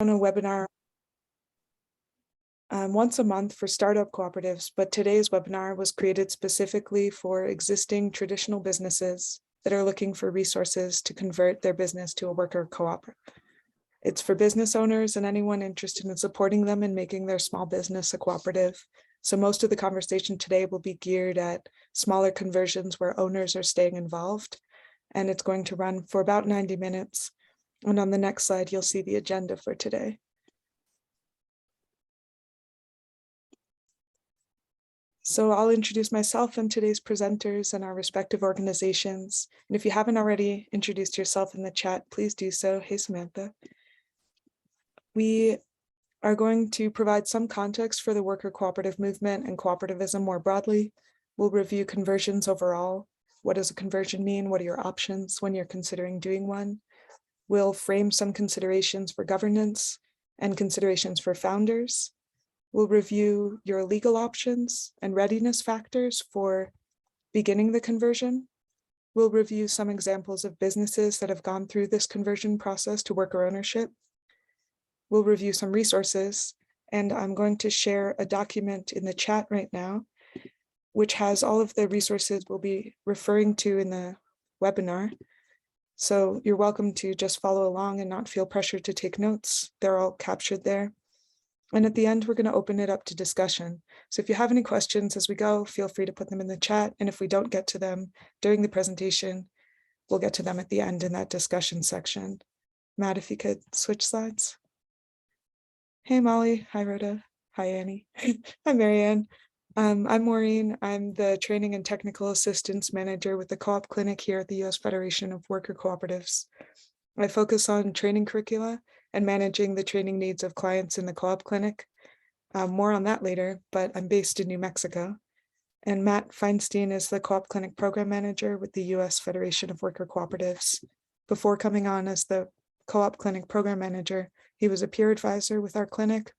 on a webinar once a month for startup cooperatives, but today's webinar was created specifically for existing traditional businesses that are looking for resources to convert their business to a worker co-op. It's for business owners and anyone interested in supporting them in making their small business a cooperative. So most of the conversation today will be geared at smaller conversions where owners are staying involved, and it's going to run for about 90 minutes. And on the next slide, you'll see the agenda for today. So I'll introduce myself and today's presenters and our respective organizations. And if you haven't already introduced yourself in the chat, please do so. Hey, Samantha. We are going to provide some context for the worker cooperative movement and cooperativism more broadly. We'll review conversions overall. What does a conversion mean? What are your options when you're considering doing one? We'll frame some considerations for governance and considerations for founders. We'll review your legal options and readiness factors for beginning the conversion. We'll review some examples of businesses that have gone through this conversion process to worker ownership. We'll review some resources, and I'm going to share a document in the chat right now, which has all of the resources we'll be referring to in the webinar. So you're welcome to just follow along and not feel pressured to take notes. They're all captured there. And at the end, we're going to open it up to discussion. So if you have any questions as we go, feel free to put them in the chat. And if we don't get to them during the presentation, we'll get to them at the end in that discussion section. Matt, if you could switch slides. Hey, Molly. Hi, Rhoda. Hi, Annie. Hi, Marianne. I'm Maureen. I'm the Training and Technical Assistance Manager with the Co-op Clinic here at the U.S. Federation of Worker Cooperatives. I focus on training curricula and managing the training needs of clients in the Co-op Clinic. More on that later, but I'm based in New Mexico. And Matt Feinstein is the Co-op Clinic Program Manager with the U.S. Federation of Worker Cooperatives. Before coming on as the Co-op Clinic Program Manager, he was a peer advisor with our clinic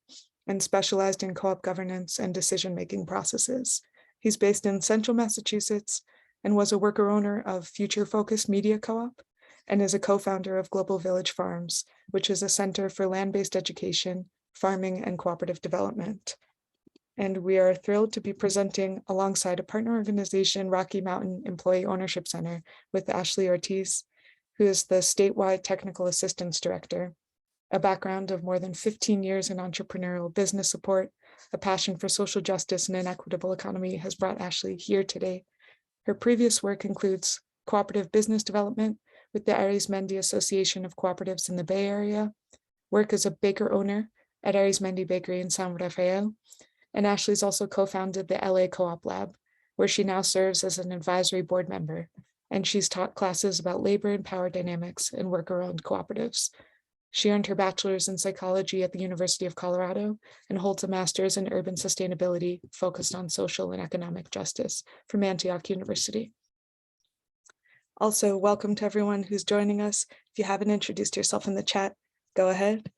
and specialized in co-op governance and decision-making processes. He's based in Central Massachusetts and was a worker owner of Future Focused Media Co-op and is a co-founder of Global Village Farms, which is a center for land-based education, farming, and cooperative development. And we are thrilled to be presenting alongside a partner organization, Rocky Mountain Employee Ownership Center, with Ashley Ortiz, who is the statewide technical assistance director. A background of more than 15 years in entrepreneurial business support, a passion for social justice and an equitable economy has brought Ashley here today. Her previous work includes cooperative business development with the Arizmendi Association of Cooperatives in the Bay Area, work as a baker owner at Arizmendi Bakery in San Rafael, and Ashley's also co-founded the LA Co-op Lab, where she now serves as an advisory board member, and she's taught classes about labor and power dynamics in worker-owned cooperatives. She earned her bachelor's in psychology at the University of Colorado and holds a master's in urban sustainability focused on social and economic justice from Antioch University. Also, welcome to everyone who's joining us. If you haven't introduced yourself in the chat, go ahead.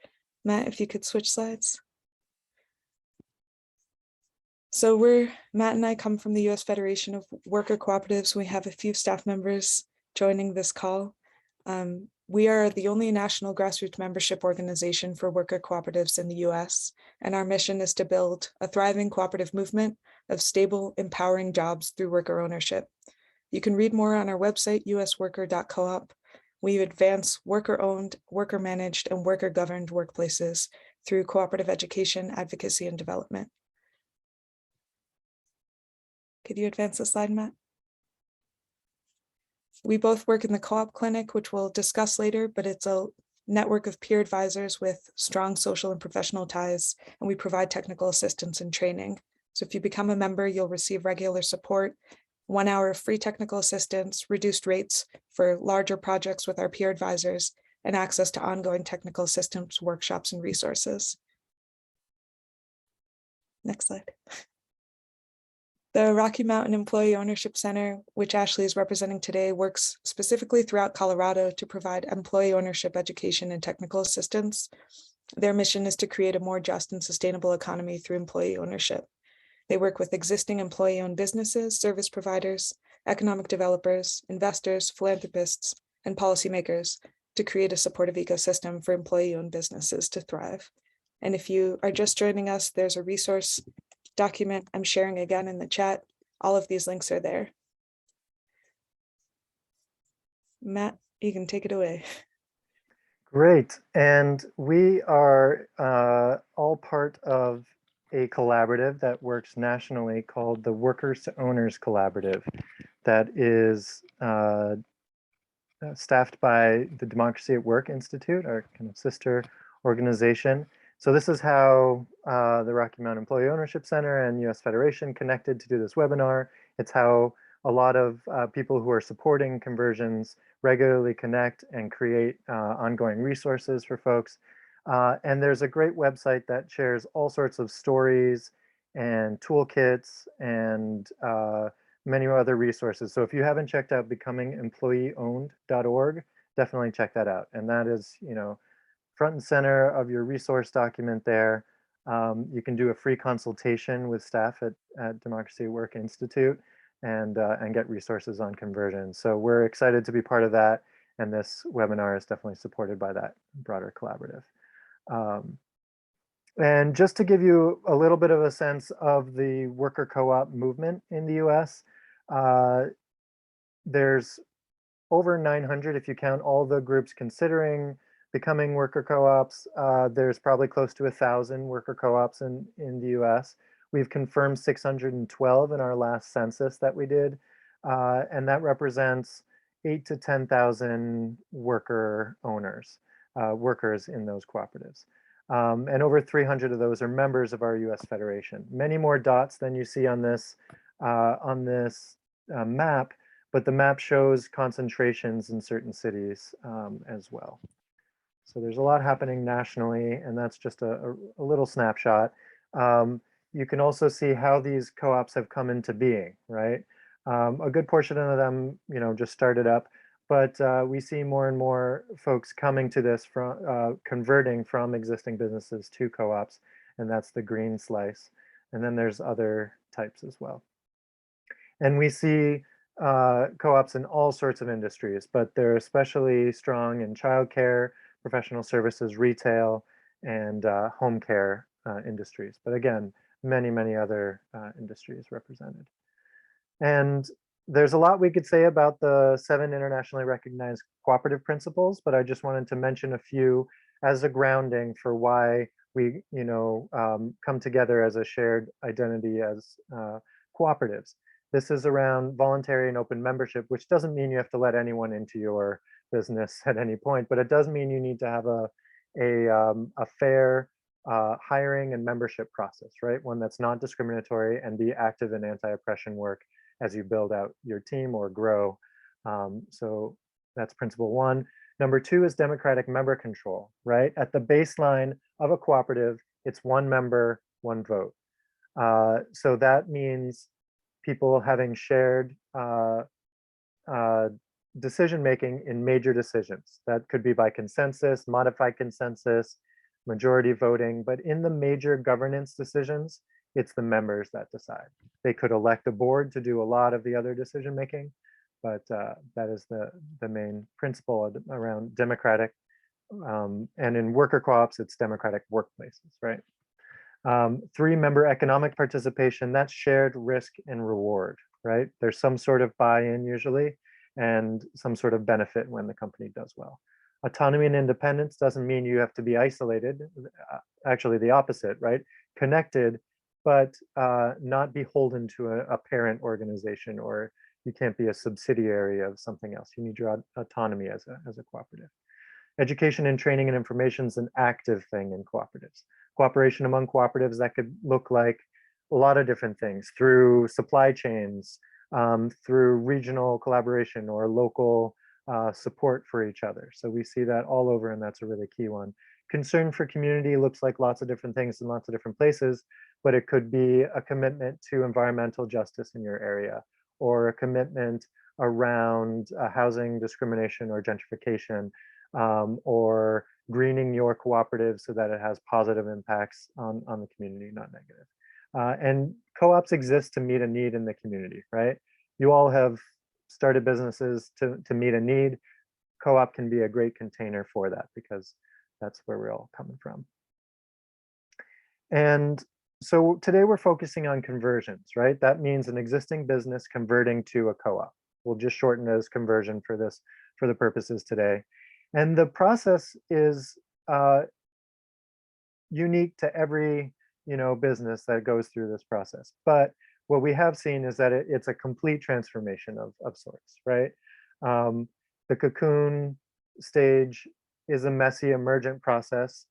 Matt, if you could switch slides. So Matt and I come from the U.S. Federation of Worker Cooperatives. We have a few staff members joining this call. We are the only national grassroots membership organization for worker cooperatives in the U.S., and our mission is to build a thriving cooperative movement of stable, empowering jobs through worker ownership. You can read more on our website, usworker.coop. We advance worker-owned, worker-managed, and worker-governed workplaces through cooperative education, advocacy, and development. Could you advance the slide, Matt? We both work in the Co-op Clinic, which we'll discuss later, but it's a network of peer advisors with strong social and professional ties, and we provide technical assistance and training. So if you become a member, you'll receive regular support, 1 hour of free technical assistance, reduced rates for larger projects with our peer advisors, and access to ongoing technical assistance workshops and resources. Next slide. The Rocky Mountain Employee Ownership Center, which Ashley is representing today, works specifically throughout Colorado to provide employee ownership education and technical assistance. Their mission is to create a more just and sustainable economy through employee ownership. They work with existing employee-owned businesses, service providers, economic developers, investors, philanthropists, and policymakers to create a supportive ecosystem for employee-owned businesses to thrive. And if you are just joining us, there's a resource document I'm sharing again in the chat. All of these links are there. Matt, you can take it away. Great. And we are all part of a collaborative that works nationally called the Workers to Owners Collaborative that is staffed by the Democracy at Work Institute, our kind of sister organization. So this is how the Rocky Mountain Employee Ownership Center and US Federation connected to do this webinar. It's how a lot of people who are supporting conversions regularly connect and create ongoing resources for folks. And there's a great website that shares all sorts of stories and toolkits and many other resources. So if you haven't checked out becomingemployeeowned.org, definitely check that out. And that is, you know, front and center of your resource document there. You can do a free consultation with staff at Democracy at Work Institute and get resources on conversion. So we're excited to be part of that. And this webinar is definitely supported by that broader collaborative. And just to give you a little bit of a sense of the worker co-op movement in the US, there's over 900 if you count all the groups considering becoming worker co-ops. There's probably close to 1,000 worker co-ops in the US. We've confirmed 612 in our last census that we did, and that represents 8,000 to 10,000 worker owners, workers in those cooperatives. And over 300 of those are members of our US Federation. Many more dots than you see on this map, but the map shows concentrations in certain cities as well. So there's a lot happening nationally, and that's just a little snapshot. You can also see how these co-ops have come into being, right? A good portion of them, you know, just started up, but we see more and more folks coming to this from converting from existing businesses to co-ops, and that's the green slice. And then there's other types as well. And we see co-ops in all sorts of industries, but they're especially strong in childcare, professional services, retail, and home care industries. But again, many other industries represented. And there's a lot we could say about the 7 internationally recognized cooperative principles, but I just wanted to mention a few as a grounding for why we, you know, come together as a shared identity as cooperatives. This is around voluntary and open membership, which doesn't mean you have to let anyone into your business at any point, but it does mean you need to have a fair hiring and membership process, right? One that's not discriminatory and be active in anti-oppression work as you build out your team or grow. So that's principle 1. Number 2 is democratic member control, right? At the baseline of a cooperative, it's 1 member, 1 vote. So that means people having shared decision-making in major decisions. That could be by consensus, modified consensus, majority voting, but in the major governance decisions, it's the members that decide. They could elect a board to do a lot of the other decision-making, but that is the main principle around democratic, and in worker co-ops, it's democratic workplaces, right? 3, member economic participation, that's shared risk and reward, right? There's some sort of buy-in usually, and some sort of benefit when the company does well. Autonomy and independence doesn't mean you have to be isolated, actually the opposite, right? Connected, but not beholden to a parent organization, or you can't be a subsidiary of something else. You need your autonomy as a cooperative. Education and training and information is an active thing in cooperatives. Cooperation among cooperatives, that could look like a lot of different things, through supply chains, through regional collaboration or local support for each other. So we see that all over, and that's a really key one. Concern for community looks like lots of different things in lots of different places, but it could be a commitment to environmental justice in your area, or a commitment around housing discrimination or gentrification, or greening your cooperative so that it has positive impacts on the community, not negative. And co-ops exist to meet a need in the community, right? You all have started businesses to meet a need. co-op can be a great container for that, because that's where we're all coming from. And so today we're focusing on conversions, right? That means an existing business converting to a co-op. We'll just shorten it as conversion for the purposes today. And the process is unique to every business that goes through this process. But what we have seen is that it's a complete transformation of sorts, right? The cocoon stage is a messy emergent process,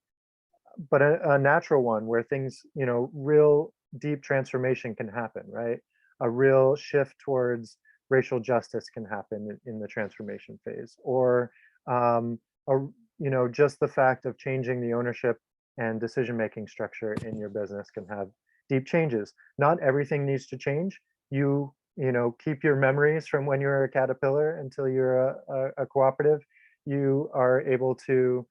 but a natural one where things, real deep transformation can happen, right? A real shift towards racial justice can happen in the transformation phase, or a, just the fact of changing the ownership and decision-making structure in your business can have deep changes. Not everything needs to change. Keep your memories from when you're a caterpillar until you're a cooperative. You are able to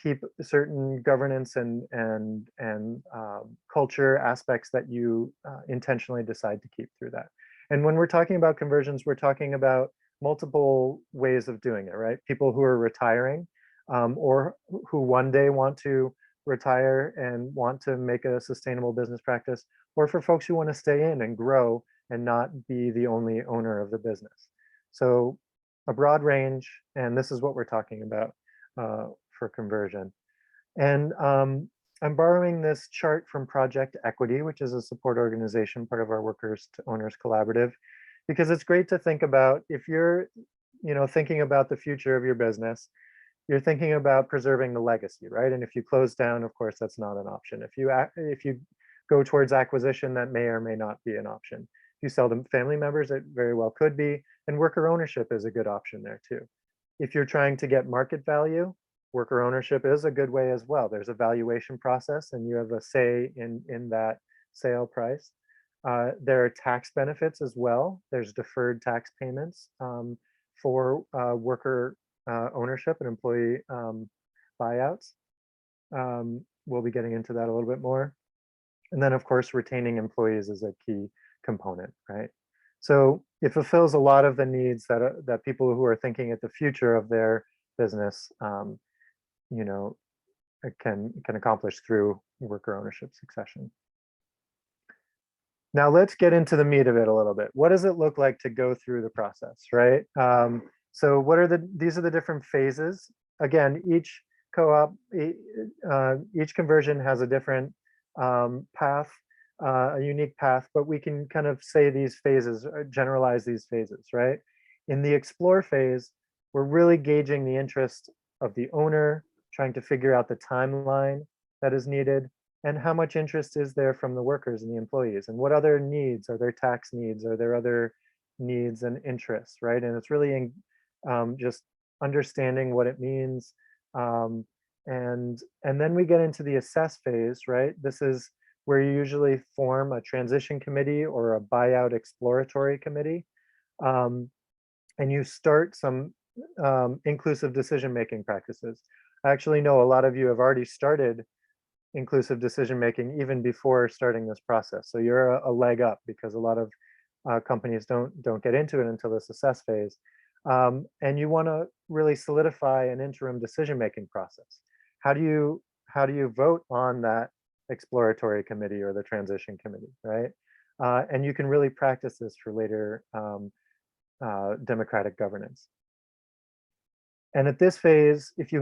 keep certain governance and culture aspects that you intentionally decide to keep through that. And when we're talking about conversions, we're talking about multiple ways of doing it, right? People who are retiring, or who one day want to retire and want to make a sustainable business practice, or for folks who want to stay in and grow and not be the only owner of the business. So a broad range, and this is what we're talking about for conversion. And I'm borrowing this chart from Project Equity, which is a support organization, part of our Workers to Owners Collaborative, because it's great to think about if you're thinking about the future of your business, you're thinking about preserving the legacy, right? And if you close down, of course, that's not an option. If you go towards acquisition, that may or may not be an option. If you sell to family members, it very well could be, and worker ownership is a good option there too. If you're trying to get market value, worker ownership is a good way as well. There's a valuation process and you have a say in that sale price. There are tax benefits as well. There's deferred tax payments for worker ownership and employee buyouts. We'll be getting into that a little bit more. And then of course, retaining employees is a key component, right? So it fulfills a lot of the needs that people who are thinking at the future of their business can accomplish through worker ownership succession. Now let's get into the meat of it a little bit. What does it look like to go through the process, right? So these are the different phases. Again, each co-op, each conversion has a different path, a unique path, but we can kind of say these phases, generalize these phases, right? In the explore phase, we're really gauging the interest of the owner, trying to figure out the timeline that is needed, and how much interest is there from the workers and the employees, and what other needs, are there tax needs, are there other needs and interests, right? And it's really just understanding what it means. And then we get into the assess phase, right? This is where you usually form a transition committee or a buyout exploratory committee. And you start some inclusive decision-making practices. I actually know a lot of you have already started inclusive decision-making even before starting this process. So you're a leg up, because a lot of companies don't get into it until this assess phase. And you want to really solidify an interim decision-making process. How do you vote on that exploratory committee or the transition committee, right? And you can really practice this for later democratic governance. And at this phase, if you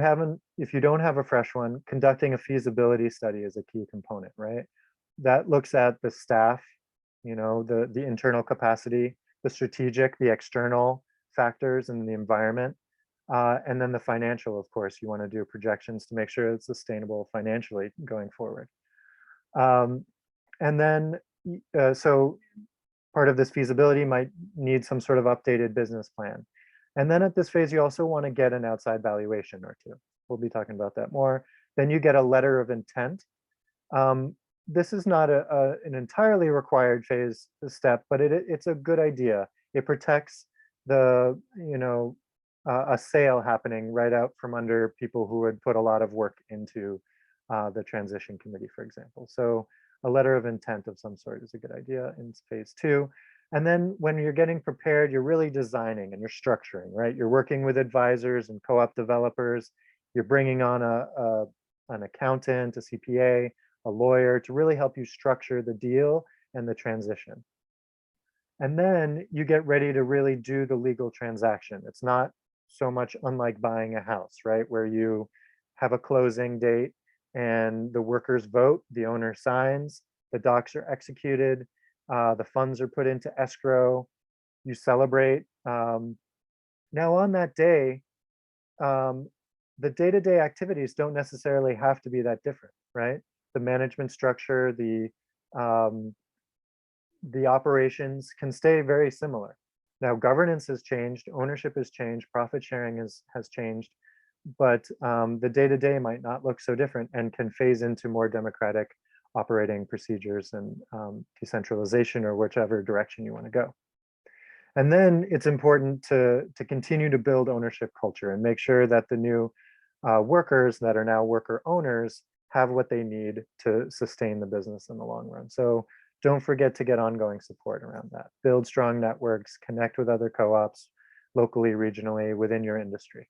don't have a fresh one, conducting a feasibility study is a key component, right? That looks at the staff, the internal capacity, the strategic, the external factors and the environment, and then the financial, of course. You want to do projections to make sure it's sustainable financially going forward. And then, so part of this feasibility might need some sort of updated business plan. And then at this phase, you also want to get an outside valuation or two. We'll be talking about that more. Then you get a letter of intent. This is not an entirely required phase step, but it's a good idea. It protects a sale happening right out from under people who had put a lot of work into the transition committee, for example. So a letter of intent of some sort is a good idea in phase 2. And then when you're getting prepared, you're really designing and you're structuring, right? You're working with advisors and co-op developers. You're bringing on an accountant, a CPA, a lawyer to really help you structure the deal and the transition. And then you get ready to really do the legal transaction. It's not so much unlike buying a house, right? Where you have a closing date and the workers vote, the owner signs, the docs are executed, the funds are put into escrow, you celebrate. Now on that day, the day-to-day activities don't necessarily have to be that different, right? The management structure, the operations can stay very similar. Now, governance has changed, ownership has changed, profit sharing has changed, but the day-to-day might not look so different and can phase into more democratic operating procedures and decentralization or whichever direction you want to go. And then it's important to continue to build ownership culture and make sure that the new workers that are now worker owners have what they need to sustain the business in the long run. So don't forget to get ongoing support around that. Build strong networks, connect with other co-ops, locally, regionally, within your industry.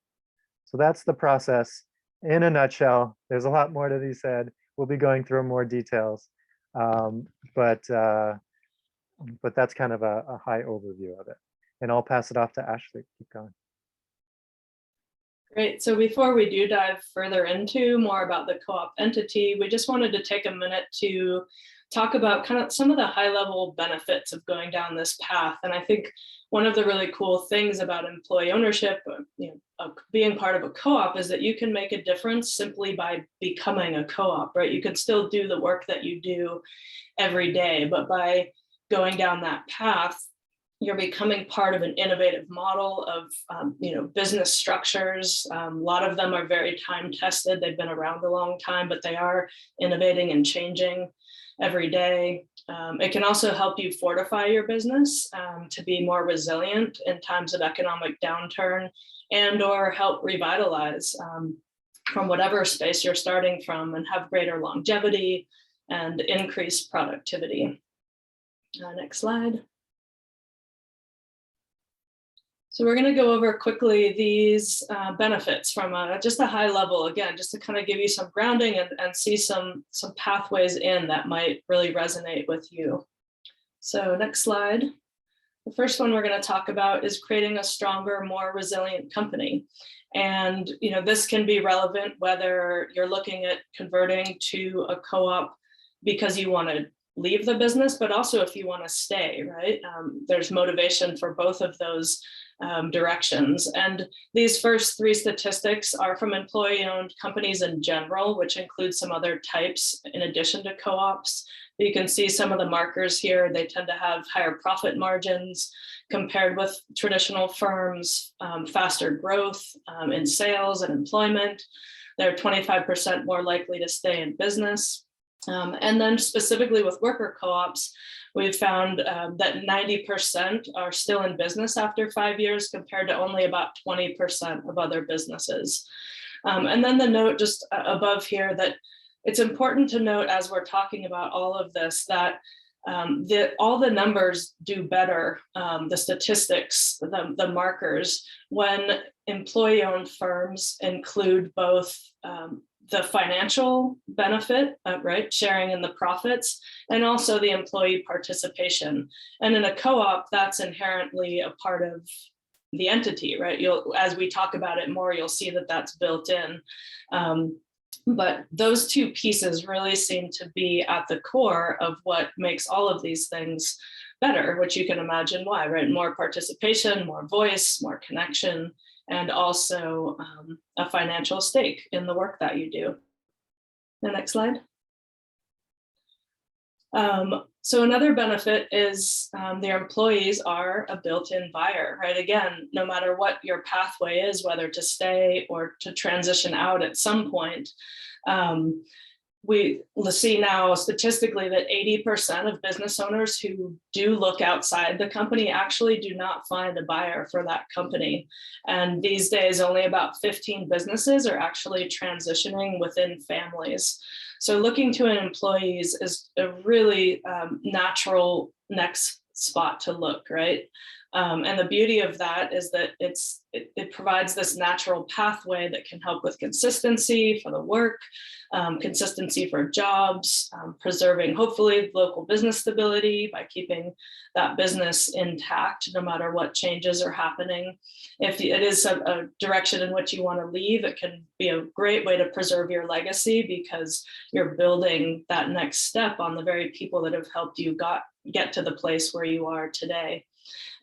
So that's the process in a nutshell. There's a lot more to be said. We'll be going through more details, but that's kind of a high overview of it. And I'll pass it off to Ashley. Keep going. Great. So before we do dive further into more about the co-op entity, we just wanted to take a minute to talk about kind of some of the high level benefits of going down this path. And I think one of the really cool things about employee ownership, being part of a co-op, is that you can make a difference simply by becoming a co-op, right? You can still do the work that you do every day, but by going down that path, you're becoming part of an innovative model of business structures. A lot of them are very time tested. They've been around a long time, but they are innovating and changing every day. It can also help you fortify your business to be more resilient in times of economic downturn, and or help revitalize from whatever space you're starting from and have greater longevity and increased productivity. Next slide. So we're going to go over quickly these benefits from just a high level, again, just to kind of give you some grounding and see some pathways in that might really resonate with you. So next slide. The first one we're going to talk about is creating a stronger, more resilient company. And this can be relevant whether you're looking at converting to a co-op because you want to leave the business, but also if you want to stay, right? There's motivation for both of those directions. And these first three statistics are from employee-owned companies in general, which includes some other types in addition to co-ops. You can see some of the markers here. They tend to have higher profit margins compared with traditional firms, faster growth in sales and employment. They're 25% more likely to stay in business. And then specifically with worker co-ops, we've found that 90% are still in business after 5 years compared to only about 20% of other businesses. And then the note just above here that it's important to note as we're talking about all of this that all the numbers do better, the statistics, the markers, when employee-owned firms include both the financial benefit, right, sharing in the profits, and also the employee participation. And in a co-op, that's inherently a part of the entity, right? As we talk about it more, you'll see that that's built in. But those two pieces really seem to be at the core of what makes all of these things better, which you can imagine why, right? More participation, more voice, more connection, and also a financial stake in the work that you do. The next slide. So another benefit is their employees are a built-in buyer, right? Again, no matter what your pathway is, whether to stay or to transition out at some point, we see now statistically that 80% of business owners who do look outside the company actually do not find a buyer for that company. And these days, only about 15 businesses are actually transitioning within families. So looking to an employees is a really natural next spot to look, right? And the beauty of that is that it provides this natural pathway that can help with consistency for the work, consistency for jobs, preserving hopefully local business stability by keeping that business intact no matter what changes are happening. If it is a direction in which you want to leave, it can be a great way to preserve your legacy because you're building that next step on the very people that have helped you get to the place where you are today.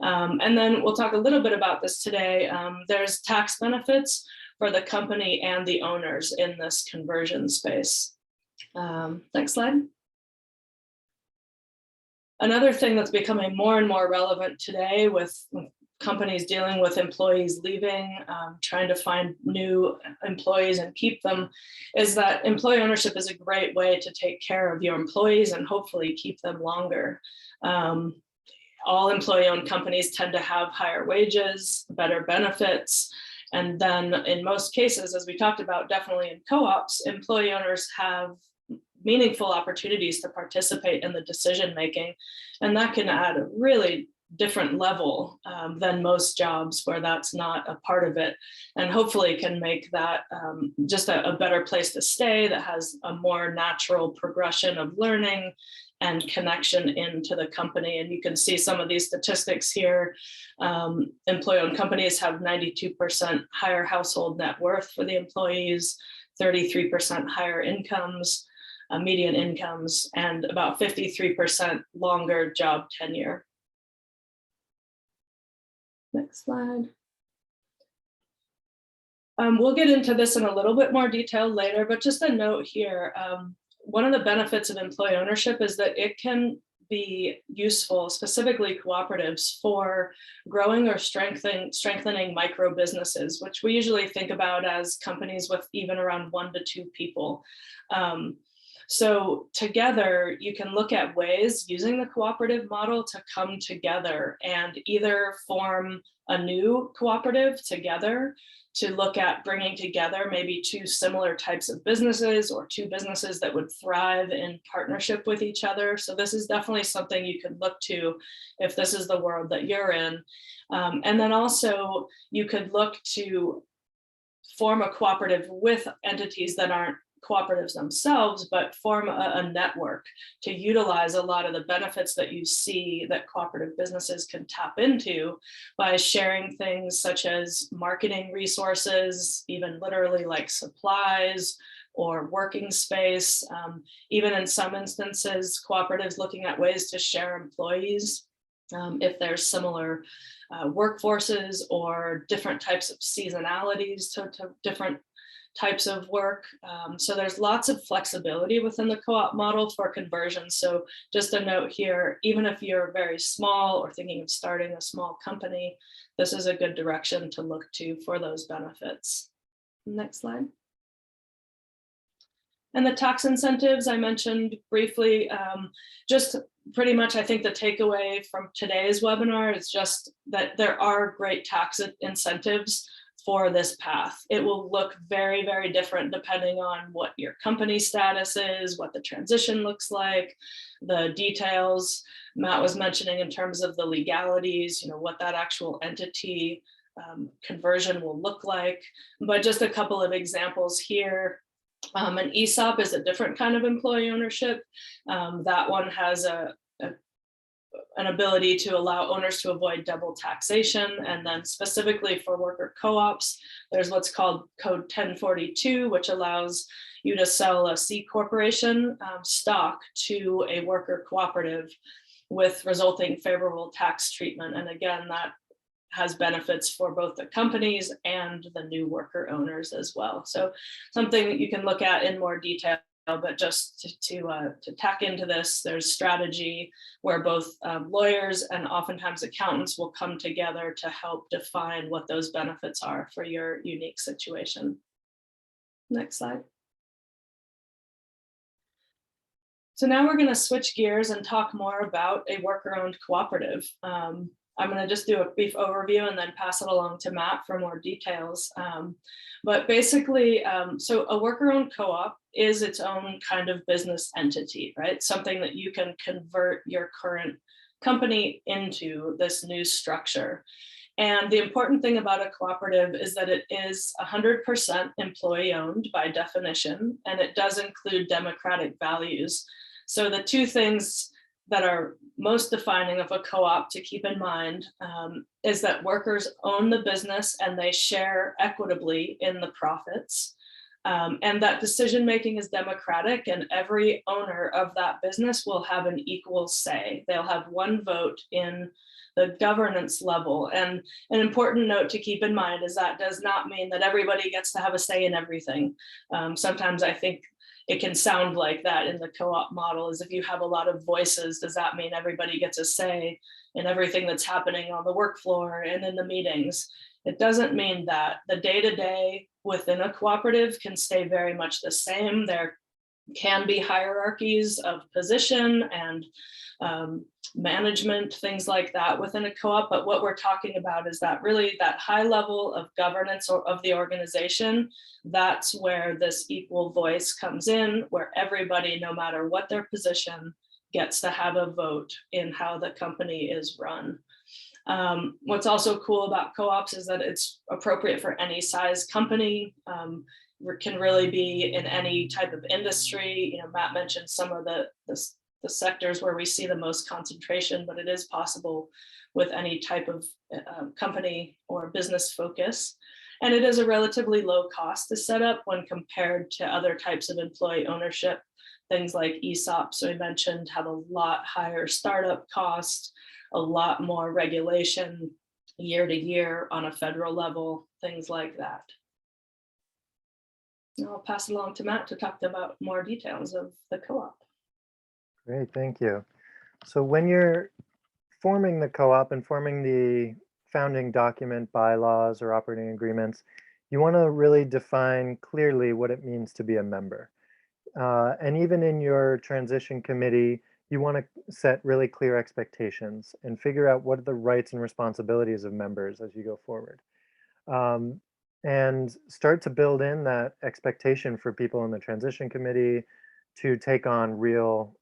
And then we'll talk a little bit about this today. There's tax benefits for the company and the owners in this conversion space. Next slide. Another thing that's becoming more and more relevant today with companies dealing with employees leaving, trying to find new employees and keep them, is that employee ownership is a great way to take care of your employees and hopefully keep them longer. All employee-owned companies tend to have higher wages, better benefits, and then in most cases, as we talked about, definitely in co-ops, employee owners have meaningful opportunities to participate in the decision-making, and that can add a really different level than most jobs where that's not a part of it, and hopefully can make that just a better place to stay that has a more natural progression of learning and connection into the company. And you can see some of these statistics here. Employee-owned companies have 92% higher household net worth for the employees, 33% higher incomes, median incomes, and about 53% longer job tenure. Next slide. We'll get into this in a little bit more detail later, but just a note here. One of the benefits of employee ownership is that it can be useful, specifically cooperatives, for growing or strengthening micro businesses, which we usually think about as companies with even around 1 to 2 people. So together, you can look at ways using the cooperative model to come together and either form a new cooperative together to look at bringing together maybe 2 similar types of businesses or 2 businesses that would thrive in partnership with each other. So this is definitely something you could look to if this is the world that you're in. And then also you could look to form a cooperative with entities that aren't cooperatives themselves, but form a network to utilize a lot of the benefits that you see that cooperative businesses can tap into by sharing things such as marketing resources, even literally like supplies or working space. Even in some instances, cooperatives looking at ways to share employees if there's similar workforces or different types of seasonalities to different types of work. So there's lots of flexibility within the co-op model for conversion. So just a note here, even if you're very small or thinking of starting a small company, this is a good direction to look to for those benefits. Next slide. And the tax incentives I mentioned briefly, just pretty much I think the takeaway from today's webinar is just that there are great tax incentives for this path. It will look very, very different depending on what your company status is, what the transition looks like, the details Matt was mentioning in terms of the legalities, what that actual entity conversion will look like. But just a couple of examples here. An ESOP is a different kind of employee ownership. That one has an ability to allow owners to avoid double taxation. And then specifically for worker co-ops, there's what's called Code 1042, which allows you to sell a C corporation stock to a worker cooperative with resulting favorable tax treatment. And again, that has benefits for both the companies and the new worker owners as well. So something that you can look at in more detail. But just to tack into this, there's strategy where both lawyers and oftentimes accountants will come together to help define what those benefits are for your unique situation. Next slide. So now we're going to switch gears and talk more about a worker-owned cooperative. I'm going to just do a brief overview and then pass it along to Matt for more details. But basically, so a worker-owned co-op is its own kind of business entity, right? Something that you can convert your current company into this new structure. And the important thing about a cooperative is that it is 100% employee owned by definition, and it does include democratic values. So the two things that are most defining of a co-op to keep in mind is that workers own the business and they share equitably in the profits. And that decision-making is democratic, and every owner of that business will have an equal say. They'll have one vote in the governance level. And an important note to keep in mind is that does not mean that everybody gets to have a say in everything. Sometimes I think it can sound like that in the co-op model, is if you have a lot of voices, does that mean everybody gets a say in everything that's happening on the work floor and in the meetings? It doesn't mean that. The day-to-day within a cooperative can stay very much the same. There can be hierarchies of position and management, things like that within a co-op. But what we're talking about is that really that high level of governance of the organization, that's where this equal voice comes in, where everybody, no matter what their position, gets to have a vote in how the company is run. What's also cool about co-ops is that it's appropriate for any size company. Can really be in any type of industry. You know, Matt mentioned some of the sectors where we see the most concentration, but it is possible with any type of company or business focus. And it is a relatively low cost to set up when compared to other types of employee ownership. Things like ESOPs we mentioned have a lot higher startup cost, a lot more regulation year to year on a federal level, things like that. I'll pass it along to Matt to talk about more details of the co-op. Great, thank you. So when you're forming the co-op and forming the founding document, bylaws, or operating agreements, you want to really define clearly what it means to be a member. And even in your transition committee, you want to set really clear expectations and figure out what are the rights and responsibilities of members as you go forward. And start to build in that expectation for people in the transition committee to take on real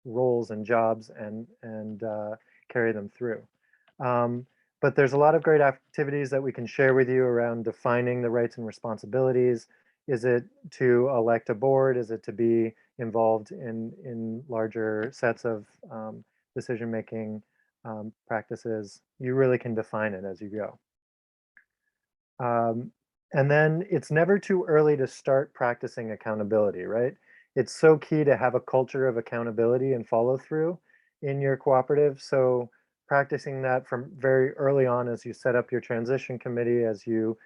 roles and jobs and carry them through. But there's a lot of great activities that we can share with you around defining the rights and responsibilities. Is it to elect a board? Is it to be involved in larger sets of decision-making practices? You really can define it as you go. And then it's never too early to start practicing accountability, right? It's so key to have a culture of accountability and follow through in your cooperative. So practicing that from very early on as you set up your transition committee, as you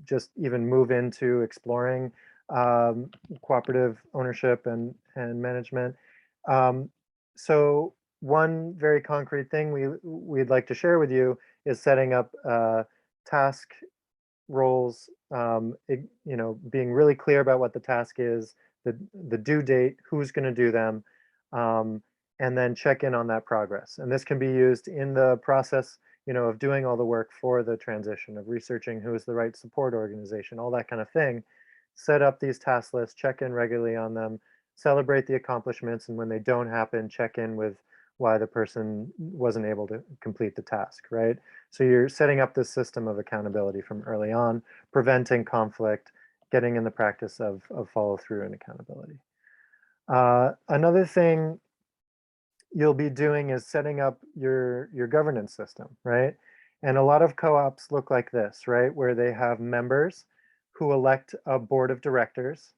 just even move into exploring cooperative ownership and management. So one very concrete thing we'd like to share with you is setting up task roles, being really clear about what the task is, the due date, who's going to do them, and then check in on that progress. And this can be used in the process, of doing all the work for the transition, of researching who is the right support organization, all that kind of thing. Set up these task lists, check in regularly on them, celebrate the accomplishments, and when they don't happen, check in with why the person wasn't able to complete the task, right? So you're setting up this system of accountability from early on, preventing conflict, getting in the practice of follow through and accountability. Another thing you'll be doing is setting up your governance system, right? And a lot of co-ops look like this, right? Where they have members who elect a board of directors,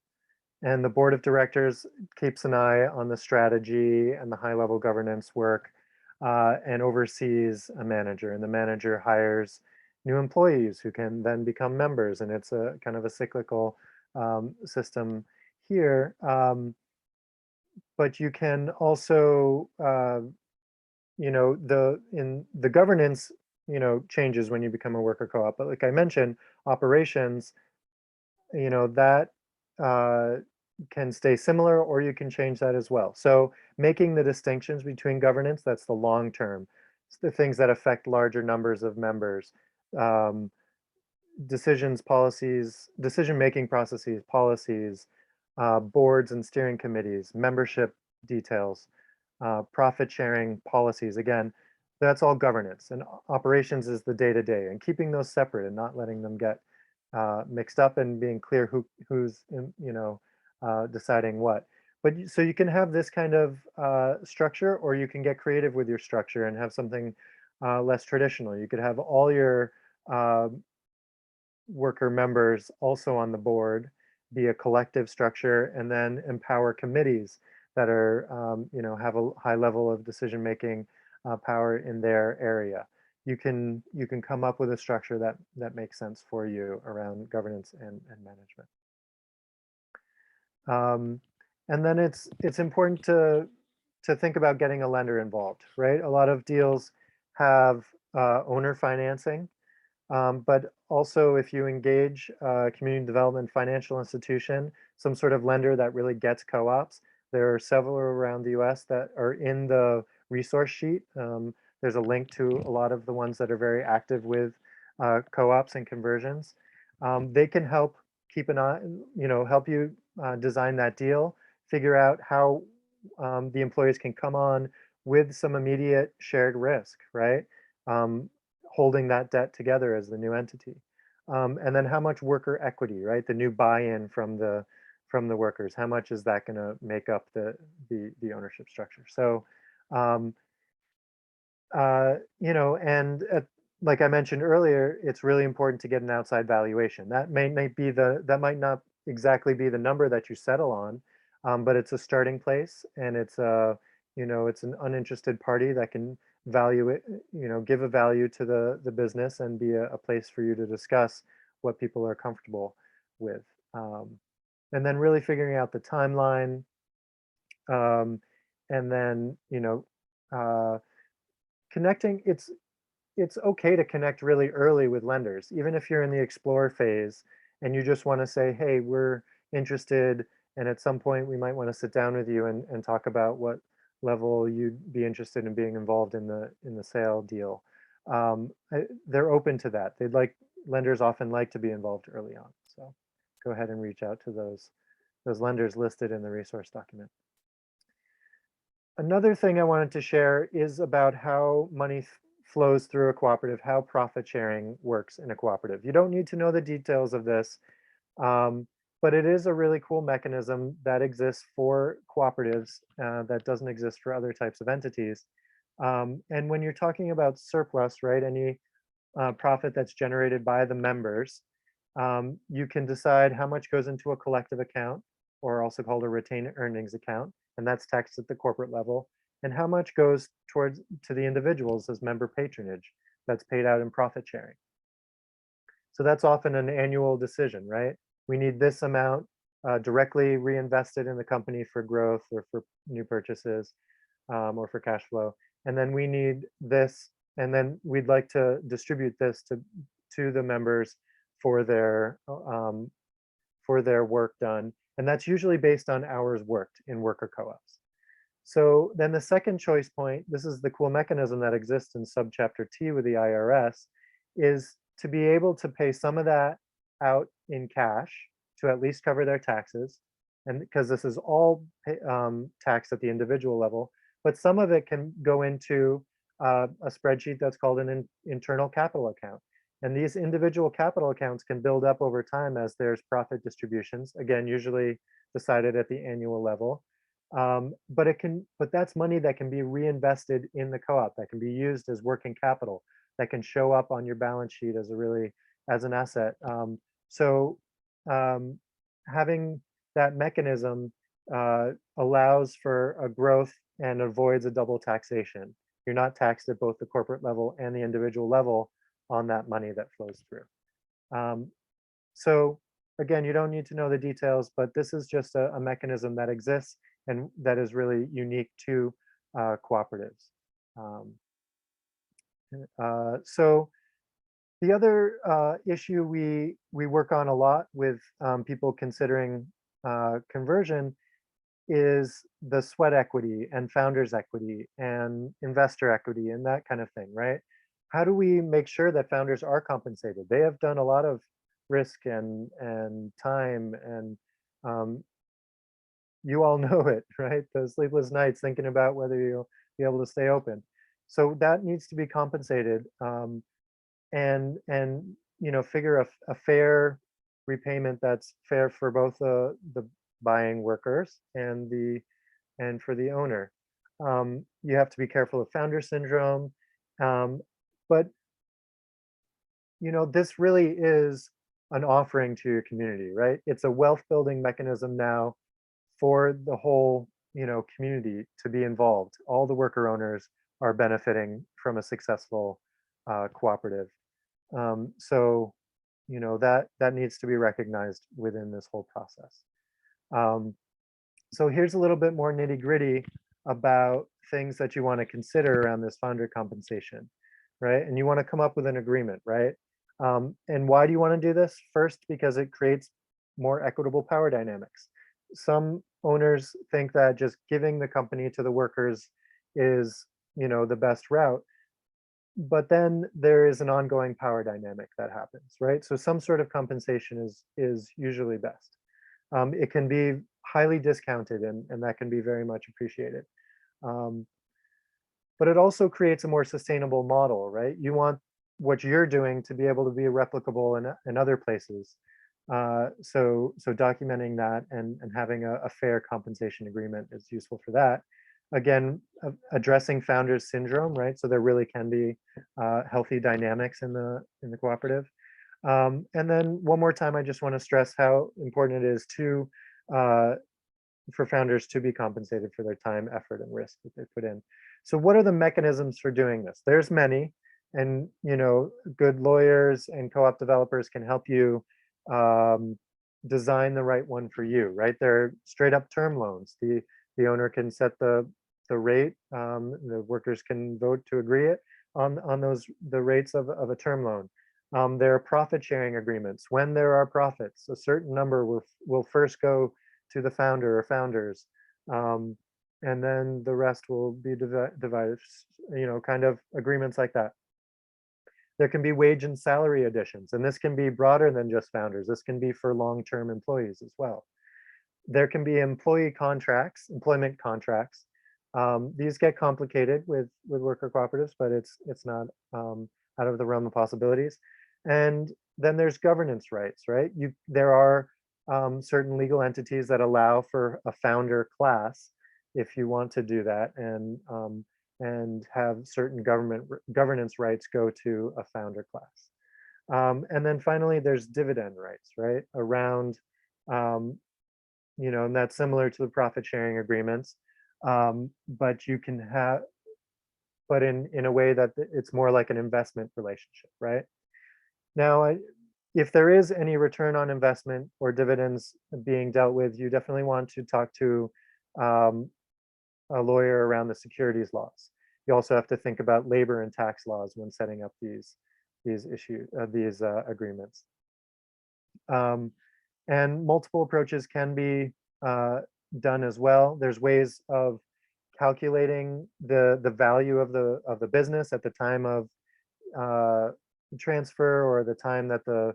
and the board of directors keeps an eye on the strategy and the high-level governance work and oversees a manager, and the manager hires new employees who can then become members, and it's a kind of a cyclical system here. But you can also, the governance, changes when you become a worker co-op. But like I mentioned, operations, that can stay similar, or you can change that as well. So making the distinctions between governance, that's the long term. It's the things that affect larger numbers of members, decisions, policies, decision-making processes, policies, boards and steering committees, membership details, profit sharing policies. Again, that's all governance, and operations is the day-to-day, and keeping those separate and not letting them get mixed up, and being clear who's deciding what. But so you can have this kind of structure, or you can get creative with your structure and have something less traditional. You could have all your worker members also on the board, be a collective structure, and then empower committees that are, have a high level of decision-making power in their area. You can come up with a structure that makes sense for you around governance and management. And then it's important to think about getting a lender involved, right? A lot of deals have owner financing, but also if you engage a community development financial institution, some sort of lender that really gets co-ops, there are several around the US that are in the resource sheet. There's a link to a lot of the ones that are very active with co-ops and conversions. They can help keep an eye, help you design that deal, figure out how the employees can come on with some immediate shared risk, right? Holding that debt together as the new entity. And then how much worker equity, right? The new buy-in from the workers, how much is that going to make up the ownership structure? So, like I mentioned earlier, it's really important to get an outside valuation. That that might not exactly be the number that you settle on, but it's a starting place, and it's it's an uninterested party that can value it, give a value to the business, and be a place for you to discuss what people are comfortable with. And then really figuring out the timeline, and then connecting. It's okay to connect really early with lenders, even if you're in the explore phase and you just want to say, hey, we're interested, and at some point we might want to sit down with you and talk about what level you'd be interested in being involved in the sale deal. They're open to that. Lenders often like to be involved early on. So go ahead and reach out to those lenders listed in the resource document. Another thing I wanted to share is about how money flows through a cooperative, how profit sharing works in a cooperative. You don't need to know the details of this, but it is a really cool mechanism that exists for cooperatives that doesn't exist for other types of entities. And when you're talking about surplus, right, any profit that's generated by the members, you can decide how much goes into a collective account, or also called a retained earnings account, and that's taxed at the corporate level, and how much goes to the individuals as member patronage that's paid out in profit sharing. So that's often an annual decision, right? We need this amount directly reinvested in the company for growth or for new purchases, or for cash flow. And then we need this, and then we'd like to distribute this to the members for their work done. And that's usually based on hours worked in worker co-ops. So then the second choice point, this is the cool mechanism that exists in subchapter T with the IRS, is to be able to pay some of that out in cash to at least cover their taxes. And because this is all taxed at the individual level, but some of it can go into a spreadsheet that's called an internal capital account. And these individual capital accounts can build up over time as there's profit distributions, again, usually decided at the annual level. But that's money that can be reinvested in the co-op, that can be used as working capital, that can show up on your balance sheet as an asset. Having that mechanism allows for a growth and avoids a double taxation. You're not taxed at both the corporate level and the individual level on that money that flows through. So again, you don't need to know the details, but this is just a mechanism that exists and that is really unique to cooperatives. So the other issue we work on a lot with people considering conversion is the sweat equity and founders equity and investor equity and that kind of thing, right? How do we make sure that founders are compensated? They have done a lot of risk and time and you all know it, right? Those sleepless nights thinking about whether you'll be able to stay open. So that needs to be compensated, and figure a fair repayment that's fair for both the buying workers and for the owner. You have to be careful of founder syndrome, um, but this really is an offering to your community, right? It's a wealth building mechanism now for the whole community to be involved. All the worker owners are benefiting from a successful cooperative. So that needs to be recognized within this whole process. So here's a little bit more nitty gritty about things that you want to consider around this founder compensation, right? And you want to come up with an agreement, right? And why do you want to do this? First, because it creates more equitable power dynamics. Some owners think that just giving the company to the workers is, the best route. But then there is an ongoing power dynamic that happens, right? So some sort of compensation is usually best. It can be highly discounted, and that can be very much appreciated. Um, but it also creates a more sustainable model, right? You want what you're doing to be able to be replicable in other places. So documenting that and having a fair compensation agreement is useful for that. Again, addressing founders syndrome, right? So there really can be healthy dynamics in the cooperative. And then one more time, I just want to stress how important it is to for founders to be compensated for their time, effort, and risk that they put in. So what are the mechanisms for doing this? There's many, and good lawyers and co-op developers can help you design the right one for you, right? They're straight up term loans. The owner can set the rate. The workers can vote to agree it on the rates of a term loan. There are profit sharing agreements. When there are profits, a certain number will first go to the founder or founders, and then the rest will be divided, kind of agreements like that. There can be wage and salary additions, and this can be broader than just founders. This can be for long-term employees as well. There can be employment contracts. These get complicated with worker cooperatives, but it's not out of the realm of possibilities. And then there's governance rights, right? There are certain legal entities that allow for a founder class if you want to do that, and have certain governance rights go to a founder class. And then finally, there's dividend rights, right? Around, and that's similar to the profit sharing agreements, but you can have, but in a way that it's more like an investment relationship, right? Now, if there is any return on investment or dividends being dealt with, you definitely want to talk to a lawyer around the securities laws. You also have to think about labor and tax laws when setting up these agreements. And multiple approaches can be done as well. There's ways of calculating the value of the business at the time of transfer, or the time that the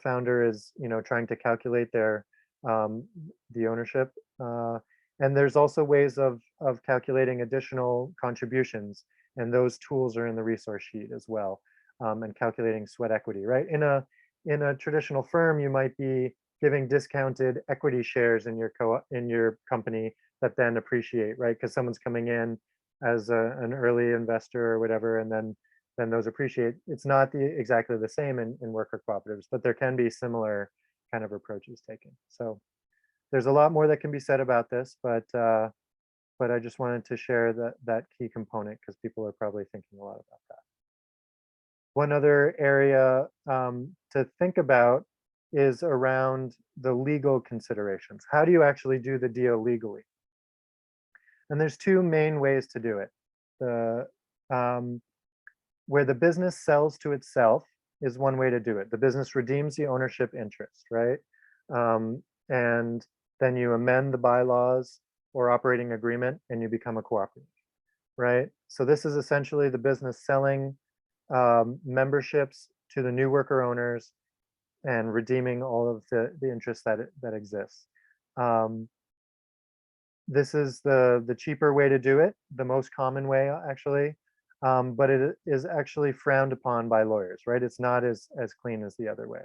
founder is trying to calculate their the ownership. And there's also ways of calculating additional contributions, and those tools are in the resource sheet as well. And calculating sweat equity, right? In a traditional firm, you might be giving discounted equity shares in your company that then appreciate, right? Because someone's coming in as an early investor or whatever, and then those appreciate. It's not exactly the same in worker cooperatives, but there can be similar kind of approaches taken. So there's a lot more that can be said about this, but I just wanted to share that key component because people are probably thinking a lot about that. One other area to think about is around the legal considerations. How do you actually do the deal legally? And there's two main ways to do it. Where the business sells to itself is one way to do it. The business redeems the ownership interest, right? And then you amend the bylaws or operating agreement and you become a cooperative, right? So this is essentially the business selling memberships to the new worker owners and redeeming all of the interest that exists. this is the cheaper way to do it, the most common way actually, but it is actually frowned upon by lawyers, right? It's not as clean as the other way.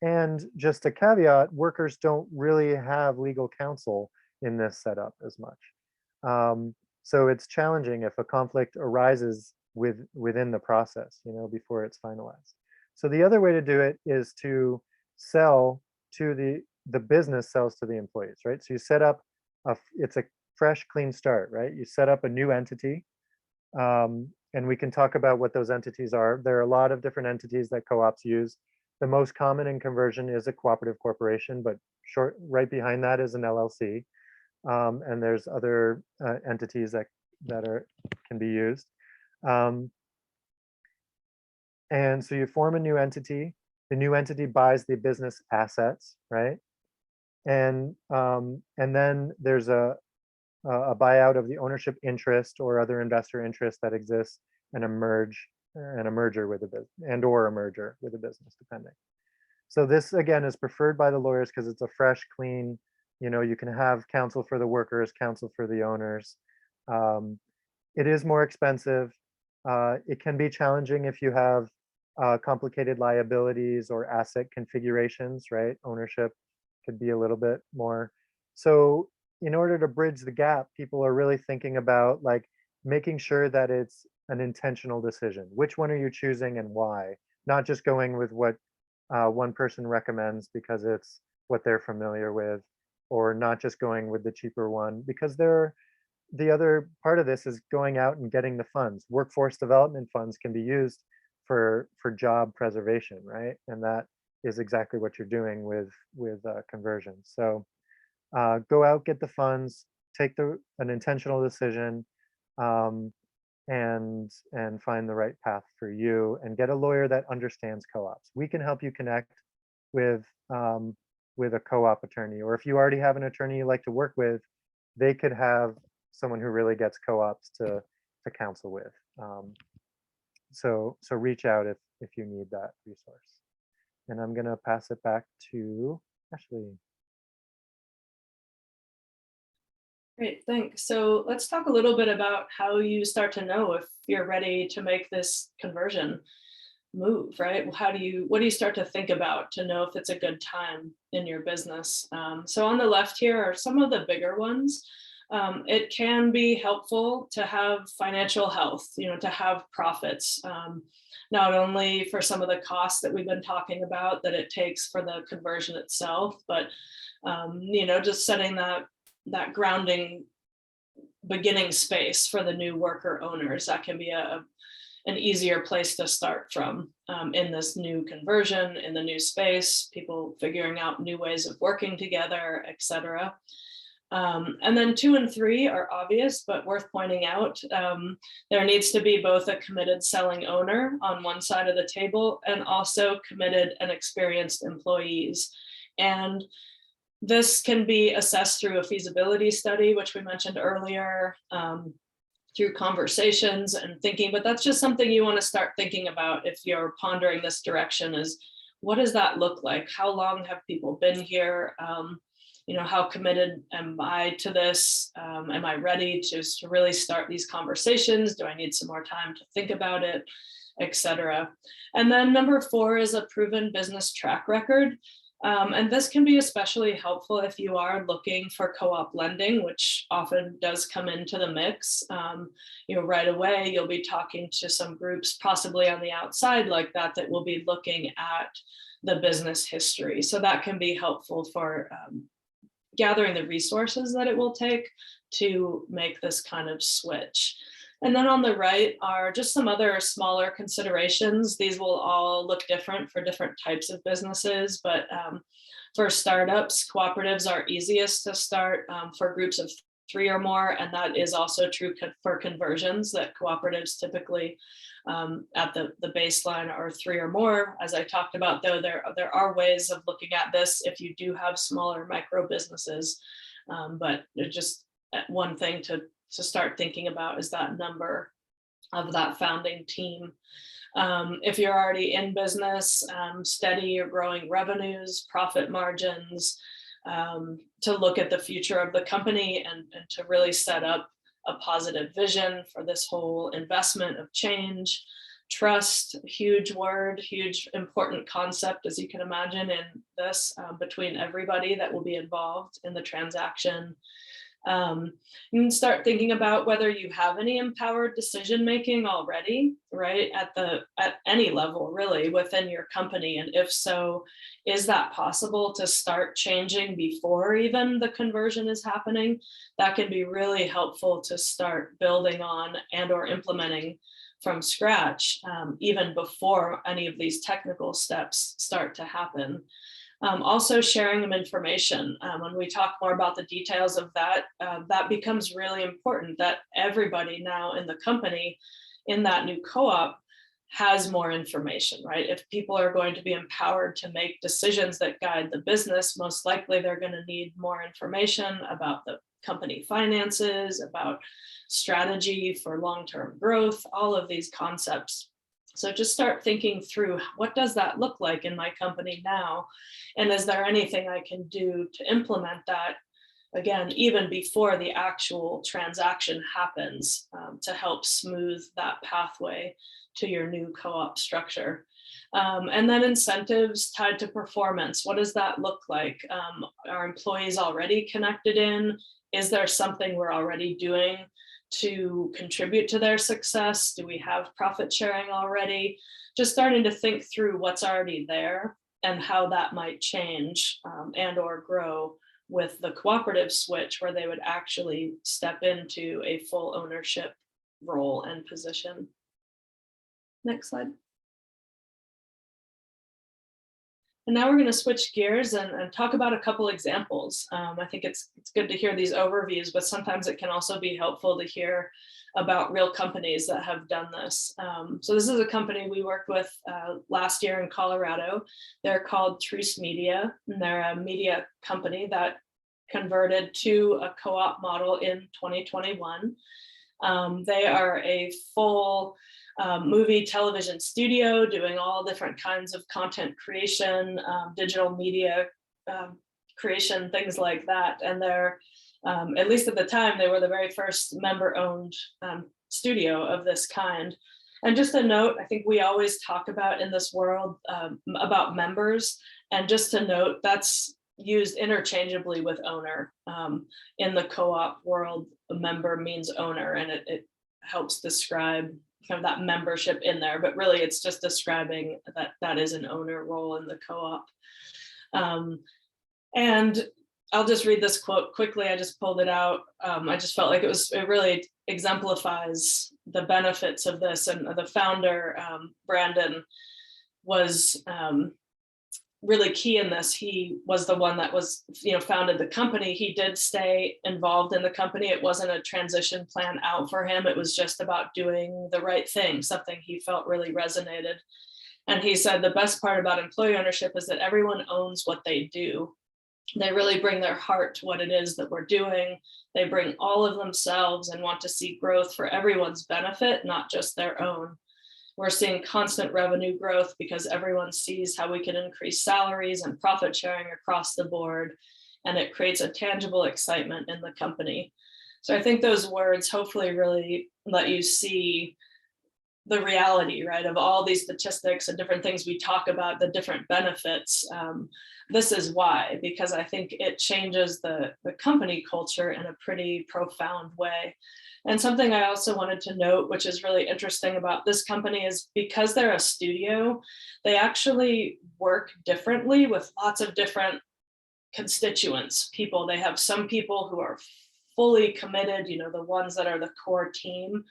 And just a caveat, workers don't really have legal counsel in this setup as much. So it's challenging if a conflict arises within the process, before it's finalized. So the other way to do it is to sell to the business sells to the employees, right? So you set up it's a fresh, clean start, right? You set up a new entity, and we can talk about what those entities are. There are a lot of different entities that co-ops use. The most common in conversion is a cooperative corporation, but right behind that is an LLC. And there's other entities that can be used. And so you form a new entity. The new entity buys the business assets, right? And then there's a buyout of the ownership interest or other investor interest that exists, and a merger with a business, or a merger with a business, depending. So this again is preferred by the lawyers because it's a fresh, clean. You can have counsel for the workers, counsel for the owners. It is more expensive. It can be challenging if you have complicated liabilities or asset configurations, right? Ownership could be a little bit more. So in order to bridge the gap, people are really thinking about like making sure that it's an intentional decision. Which one are you choosing and why? Not just going with what one person recommends because it's what they're familiar with, or not just going with the cheaper one, because the other part of this is going out and getting the funds. Workforce development funds can be used for job preservation, right? And that is exactly what you're doing with conversion. So go out, get the funds, take an intentional decision, and find the right path for you, and get a lawyer that understands co-ops. We can help you connect with a co-op attorney, or if you already have an attorney you like to work with, they could have someone who really gets co-ops to counsel with. So reach out if you need that resource. And I'm gonna pass it back to Ashley. Great, thanks. So let's talk a little bit about how you start to know if you're ready to make this conversion move, right? What do you start to think about to know if it's a good time in your business? So on the left here are some of the bigger ones. It can be helpful to have financial health, to have profits, not only for some of the costs that we've been talking about that it takes for the conversion itself, but just setting that grounding beginning space for the new worker owners. That can be an easier place to start from in this new conversion, in the new space, people figuring out new ways of working together, etc. And then 2 and 3 are obvious, but worth pointing out. There needs to be both a committed selling owner on one side of the table and also committed and experienced employees. And this can be assessed through a feasibility study, which we mentioned earlier, through conversations and thinking, but that's just something you want to start thinking about if you're pondering this direction, is what does that look like? How long have people been here? How committed am I to this? Am I ready to really start these conversations? Do I need some more time to think about it, etc.? And then number 4 is a proven business track record. And this can be especially helpful if you are looking for co-op lending, which often does come into the mix. Right away, you'll be talking to some groups possibly on the outside like that will be looking at the business history. So that can be helpful for gathering the resources that it will take to make this kind of switch. And then on the right are just some other smaller considerations. These will all look different for different types of businesses, but for startups, cooperatives are easiest to start for groups of 3 or more, and that is also true for conversions, that cooperatives typically at the baseline are 3 or more. As I talked about, though, there are ways of looking at this if you do have smaller micro businesses, but just one thing to start thinking about is that number of that founding team. If you're already in business, steady or growing revenues, profit margins, to look at the future of the company and to really set up a positive vision for this whole investment of change. Trust, huge word, huge important concept, as you can imagine, in this between everybody that will be involved in the transaction. You can start thinking about whether you have any empowered decision making already, right, at any level really within your company, and if so, is that possible to start changing before even the conversion is happening? That can be really helpful to start building on and or implementing from scratch, even before any of these technical steps start to happen. Also sharing them information. When we talk more about the details of that, that becomes really important, that everybody now in the company in that new co-op has more information, right? If people are going to be empowered to make decisions that guide the business, most likely they're going to need more information about the company finances, about strategy for long-term growth, all of these concepts. So just start thinking through, what does that look like in my company now? And is there anything I can do to implement that, again, even before the actual transaction happens, to help smooth that pathway to your new co-op structure? And then incentives tied to performance. What does that look like? Are employees already connected in? Is there something we're already doing to contribute to their success? Do we have profit sharing already? Just starting to think through what's already there and how that might change and or grow with the cooperative switch, where they would actually step into a full ownership role and position. Next slide. And now we're going to switch gears and talk about a couple examples. I think it's good to hear these overviews, but sometimes it can also be helpful to hear about real companies that have done this. So this is a company we worked with last year in Colorado. They're called Truce Media, and they're a media company that converted to a co-op model in 2021. They are a full movie television studio doing all different kinds of content creation, digital media creation, things like that. And they're, at least at the time, they were the very first member-owned studio of this kind. And just a note, I think we always talk about in this world about members, and just to note, that's used interchangeably with owner. In the co-op world, a member means owner, and it helps describe kind of that membership in there, but really it's just describing that is an owner role in the co-op. And I'll just read this quote quickly. I just pulled it out. I just felt like it really exemplifies the benefits of this. And the founder, Brandon, was really key in this. He was the one that was, founded the company. He did stay involved in the company. It wasn't a transition plan out for him. It was just about doing the right thing, something he felt really resonated. And he said the best part about employee ownership is that everyone owns what they do. They really bring their heart to what it is that we're doing. They bring all of themselves and want to see growth for everyone's benefit, not just their own. We're seeing constant revenue growth because everyone sees how we can increase salaries and profit sharing across the board, and it creates a tangible excitement in the company. So I think those words hopefully really let you see the reality, right, of all these statistics and different things we talk about, the different benefits. This is why, because I think it changes the company culture in a pretty profound way. And something I also wanted to note, which is really interesting about this company, is because they're a studio, they actually work differently with lots of different constituents, people. They have some people who are fully committed, the ones that are the core team,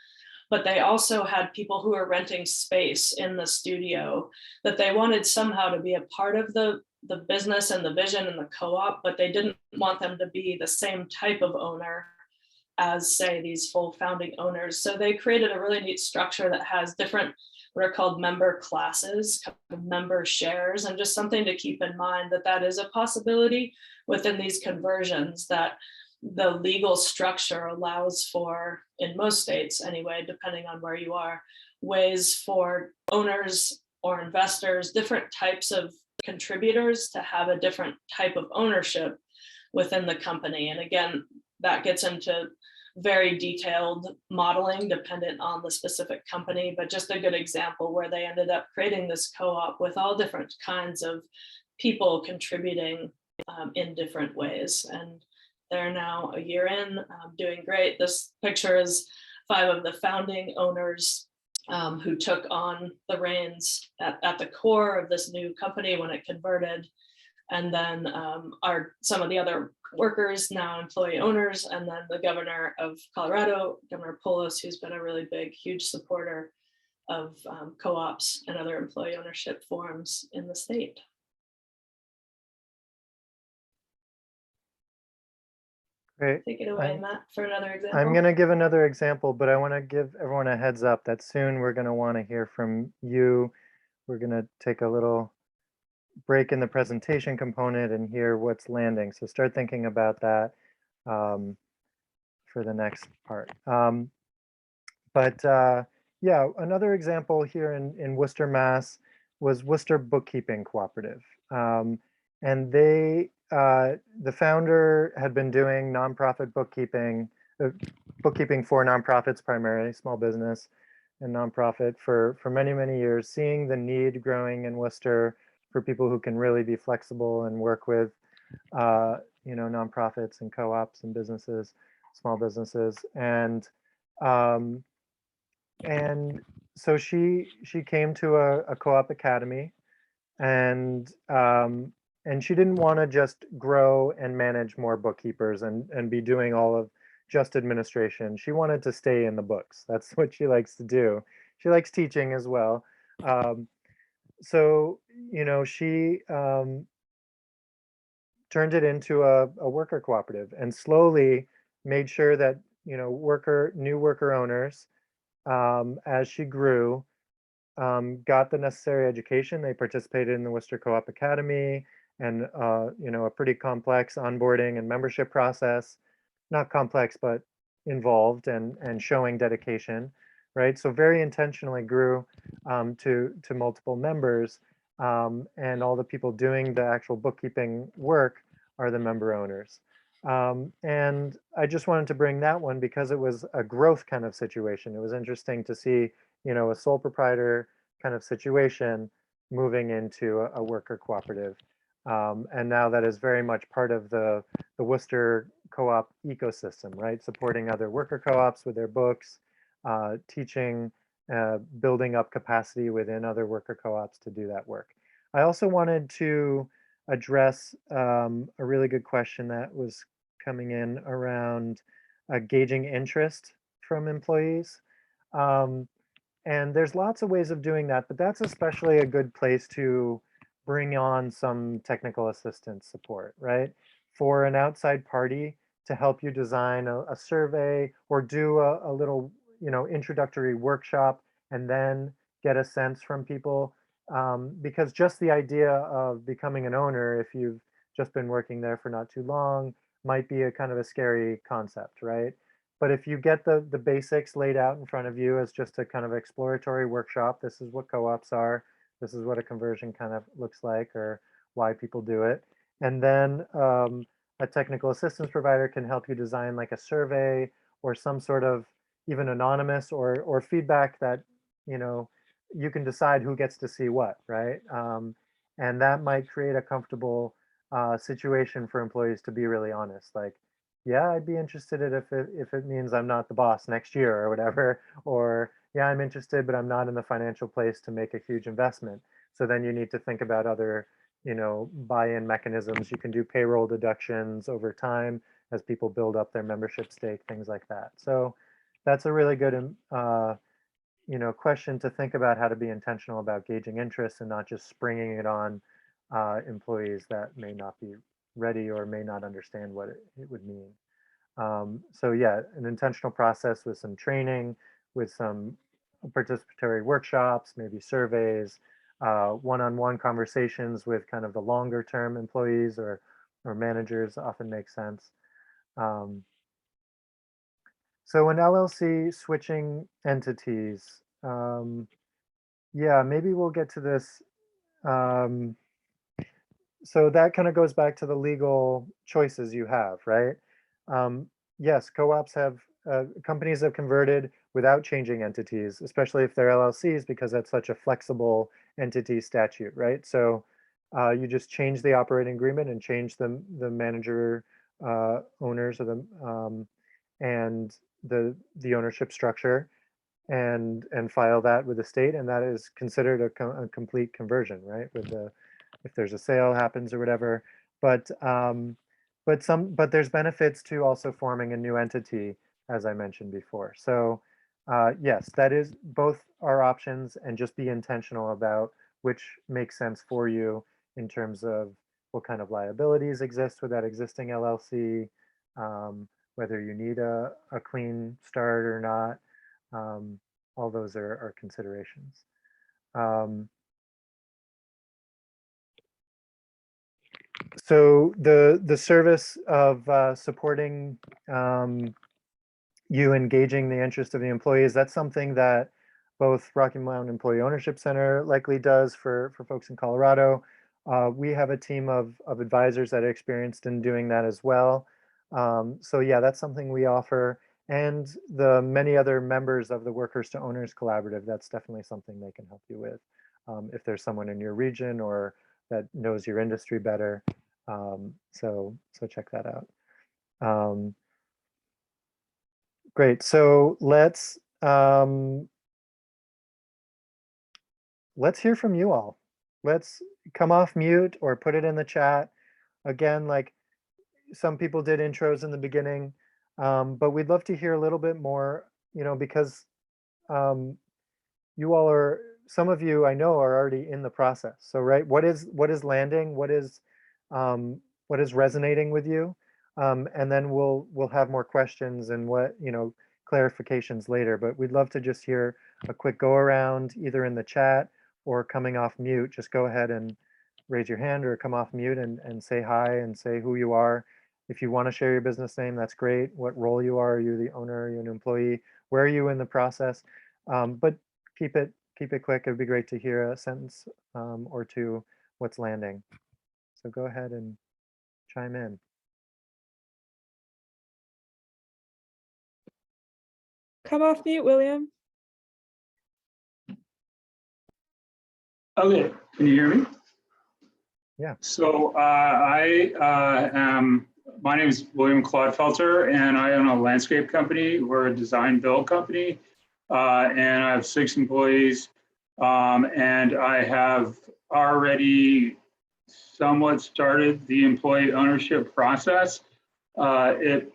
but they also had people who are renting space in the studio that they wanted somehow to be a part of the business and the vision and the co-op, but they didn't want them to be the same type of owner as, say, these full founding owners. So they created a really neat structure that has different, what are called member classes, member shares, and just something to keep in mind that is a possibility within these conversions, that the legal structure allows for, in most states anyway, depending on where you are, ways for owners or investors, different types of contributors to have a different type of ownership within the company. And again, that gets into very detailed modeling dependent on the specific company, but just a good example where they ended up creating this co-op with all different kinds of people contributing in different ways. And they're now a year in, doing great. This picture is 5 of the founding owners who took on the reins at the core of this new company when it converted. And then some of the other workers, now employee owners, and then the governor of Colorado, Governor Polis, who's been a really big, huge supporter of co-ops and other employee ownership forms in the state. Great. Take it away, Matt, for another example. I'm going to give another example, but I want to give everyone a heads up that soon we're going to want to hear from you. We're going to take a little break in the presentation component and hear what's landing. So start thinking about that for the next part. Yeah, another example here in Worcester, Mass was Worcester Bookkeeping Cooperative. And they, the founder had been doing nonprofit bookkeeping, bookkeeping for nonprofits primarily, small business and nonprofit for many, many years, seeing the need growing in Worcester for people who can really be flexible and work with, you know, nonprofits and co-ops and businesses, small businesses. And so she came to a co-op academy, and she didn't want to just grow and manage more bookkeepers and be doing all of just administration. She wanted to stay in the books. That's what she likes to do. She likes teaching as well. So, you know, she turned it into a worker cooperative and slowly made sure that, you know, new worker owners, as she grew, got the necessary education. They participated in the Worcester Co-op Academy and, you know, a pretty complex onboarding and membership process. Not complex, but involved and showing dedication, right? So very intentionally grew to multiple members, and all the people doing the actual bookkeeping work are the member owners. And I just wanted to bring that one because it was a growth kind of situation. It was interesting to see, you know, a sole proprietor kind of situation moving into a worker cooperative. And now that is very much part of the Worcester co-op ecosystem, right? Supporting other worker co-ops with their books, teaching, building up capacity within other worker co-ops to do that work. I also wanted to address a really good question that was coming in around gauging interest from employees. And there's lots of ways of doing that, but that's especially a good place to bring on some technical assistance support, right? For an outside party to help you design a survey or do a little, you know, introductory workshop and then get a sense from people. Because just the idea of becoming an owner, if you've just been working there for not too long, might be a kind of a scary concept, right? But if you get the basics laid out in front of you as just a kind of exploratory workshop, this is what co-ops are, this is what a conversion kind of looks like, or why people do it. And then a technical assistance provider can help you design like a survey or some sort of even anonymous or feedback that, you know, you can decide who gets to see what, right? And that might create a comfortable situation for employees to be really honest. Like, yeah, I'd be interested in if it means I'm not the boss next year or whatever, or yeah, I'm interested, but I'm not in the financial place to make a huge investment. So then you need to think about other, you know, buy-in mechanisms. You can do payroll deductions over time as people build up their membership stake, things like that. So that's a really good, you know, question to think about, how to be intentional about gauging interest and not just springing it on employees that may not be ready or may not understand what it would mean. So yeah, an intentional process with some training, with some participatory workshops, maybe surveys, one-on-one conversations with kind of the longer term employees or managers often makes sense. So an LLC switching entities, yeah, maybe we'll get to this so that kind of goes back to the legal choices you have, right? Yes, co-ops have, companies have converted without changing entities, especially if they're LLCs, because that's such a flexible entity statute, right? So you just change the operating agreement and change the manager, owners of the, and the ownership structure, and file that with the state, and that is considered a complete conversion, right? With the, if there's a sale happens or whatever. But but there's benefits to also forming a new entity, as I mentioned before. So yes, that is, both are options, and just be intentional about which makes sense for you in terms of what kind of liabilities exist with that existing LLC, whether you need a clean start or not. All those are considerations. So the service of supporting you engaging the interest of the employees, that's something that both Rocky Mountain Employee Ownership Center likely does for folks in Colorado. We have a team of advisors that are experienced in doing that as well. So yeah, that's something we offer. And the many other members of the Workers to Owners Collaborative, that's definitely something they can help you with. If there's someone in your region or that knows your industry better. So check that out. Great. So let's hear from you all. Let's come off mute or put it in the chat. Again, like some people did intros in the beginning, but we'd love to hear a little bit more, because you all are, some of you I know are already in the process. So, right, what is landing? What is resonating with you? And then we'll have more questions and clarifications later. But we'd love to just hear a quick go around, either in the chat or coming off mute. Just go ahead and raise your hand or come off mute and say hi and say who you are. If you want to share your business name, that's great. What role you are you the owner? Are you an employee? Where are you in the process? But keep it quick. It'd be great to hear a sentence or two what's landing. So go ahead and chime in. Come off mute, William. Okay, can you hear me? Yeah. So my name is William Clodfelter, and I own a landscape company. We're a design build company, and I have 6 employees, and I have already somewhat started the employee ownership process. The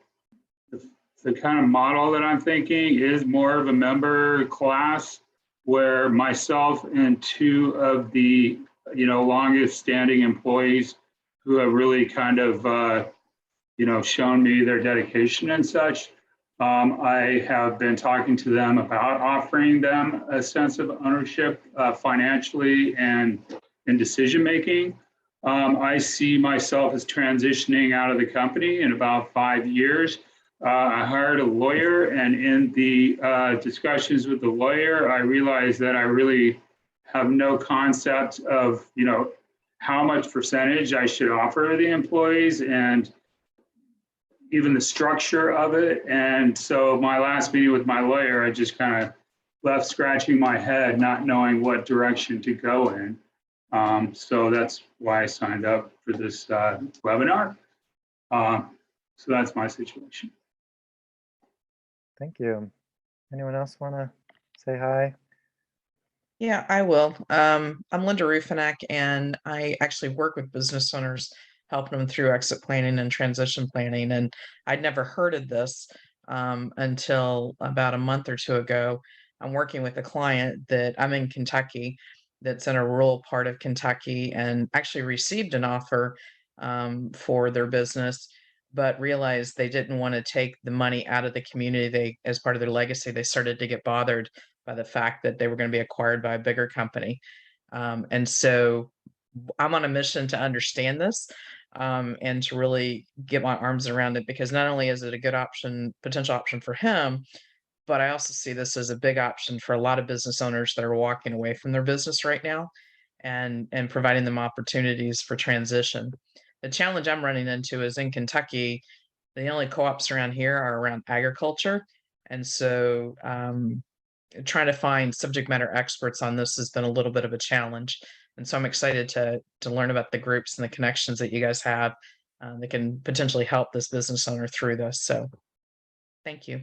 kind of model that I'm thinking is more of a member class where myself and 2 of the longest standing employees who have really kind of shown me their dedication and such. I have been talking to them about offering them a sense of ownership financially and in decision making. I see myself as transitioning out of the company in about 5 years. I hired a lawyer, and in the discussions with the lawyer, I realized that I really have no concept of, how much percentage I should offer the employees and even the structure of it. And so my last meeting with my lawyer, I just kind of left scratching my head, not knowing what direction to go in. So that's why I signed up for this webinar. So that's my situation. Thank you. Anyone else want to say hi? Yeah, I will. I'm Linda Rufinak, and I actually work with business owners, helping them through exit planning and transition planning. And I'd never heard of this until about a month or 2 ago. I'm working with a client that I'm in Kentucky, that's in a rural part of Kentucky, and actually received an offer for their business, but realized they didn't want to take the money out of the community. They, as part of their legacy, they started to get bothered by the fact that they were going to be acquired by a bigger company. And so I'm on a mission to understand this and to really get my arms around it, because not only is it a good option, potential option for him, but I also see this as a big option for a lot of business owners that are walking away from their business right now. and providing them opportunities for transition. The challenge I'm running into is in Kentucky, the only co-ops around here are around agriculture. And so trying to find subject matter experts on this has been a little bit of a challenge. And so I'm excited to learn about the groups and the connections that you guys have that can potentially help this business owner through this. So thank you.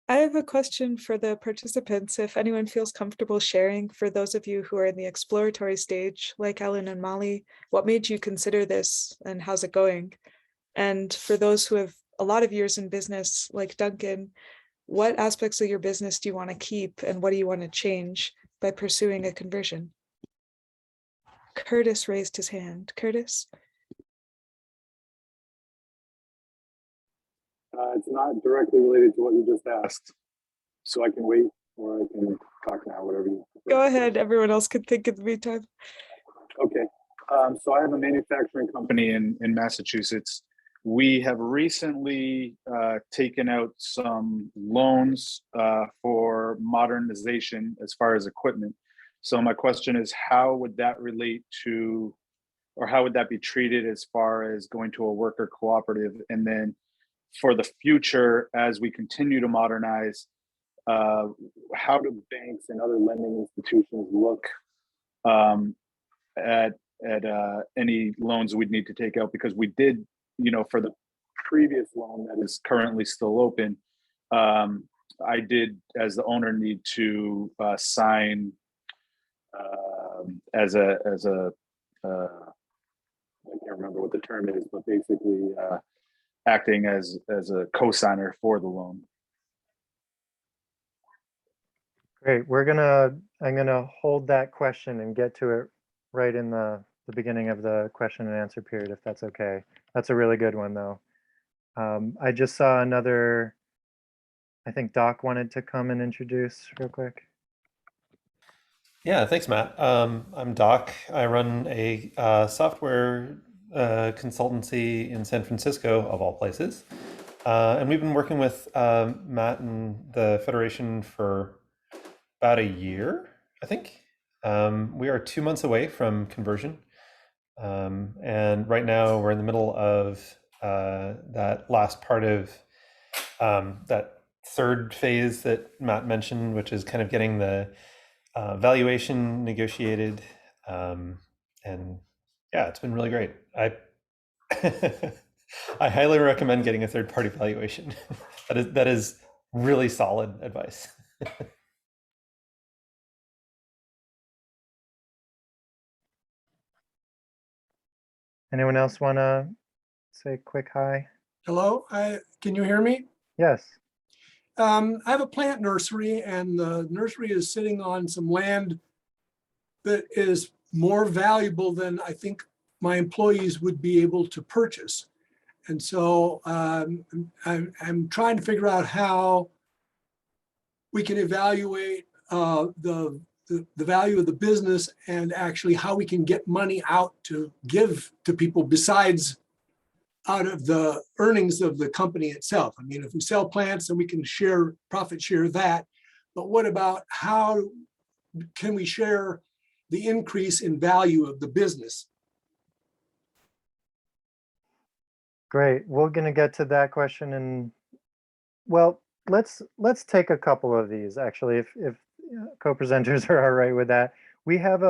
I have a question for the participants. If anyone feels comfortable sharing, for those of you who are in the exploratory stage, like Ellen and Molly, what made you consider this and how's it going? And for those who have a lot of years in business, like Duncan, what aspects of your business do you want to keep and what do you want to change by pursuing a conversion? Curtis raised his hand. Curtis? It's not directly related to what you just asked, so I can wait or I can talk now, whatever you prefer. Go ahead. Everyone else can think in the meantime. Okay. So I have a manufacturing company in Massachusetts. We have recently taken out some loans for modernization as far as equipment. So my question is, how would that relate to, or how would that be treated as far as going to a worker cooperative? And then for the future, as we continue to modernize, how do banks and other lending institutions look at any loans we'd need to take out? Because we did, for the previous loan that is currently still open, I did, as the owner, need to sign as a I can't remember what the term is, but basically acting as a co-signer for the loan. Great. I'm gonna hold that question and get to it right in the beginning of the question and answer period, if that's okay. That's a really good one, though. I just saw another, I think Doc wanted to come and introduce real quick. Yeah, thanks, Matt. I'm Doc. I run a software consultancy in San Francisco, of all places. And we've been working with Matt and the Federation for about a year, I think. We are 2 months away from conversion. And right now we're in the middle of that last part of that third phase that Matt mentioned, which is kind of getting the valuation negotiated. And yeah, it's been really great. I highly recommend getting a third-party valuation. That is really solid advice. Anyone else want to say a quick hi? Hello, can you hear me? Yes. I have a plant nursery, and the nursery is sitting on some land that is more valuable than I think my employees would be able to purchase. And so I'm trying to figure out how we can evaluate the value of the business and actually how we can get money out to give to people besides out of the earnings of the company itself. I mean, if we sell plants, then we can profit share that. But what about how can we share the increase in value of the business? Great. We're going to get to that question. And well, let's take a couple of these, actually, if co-presenters are all right with that. We have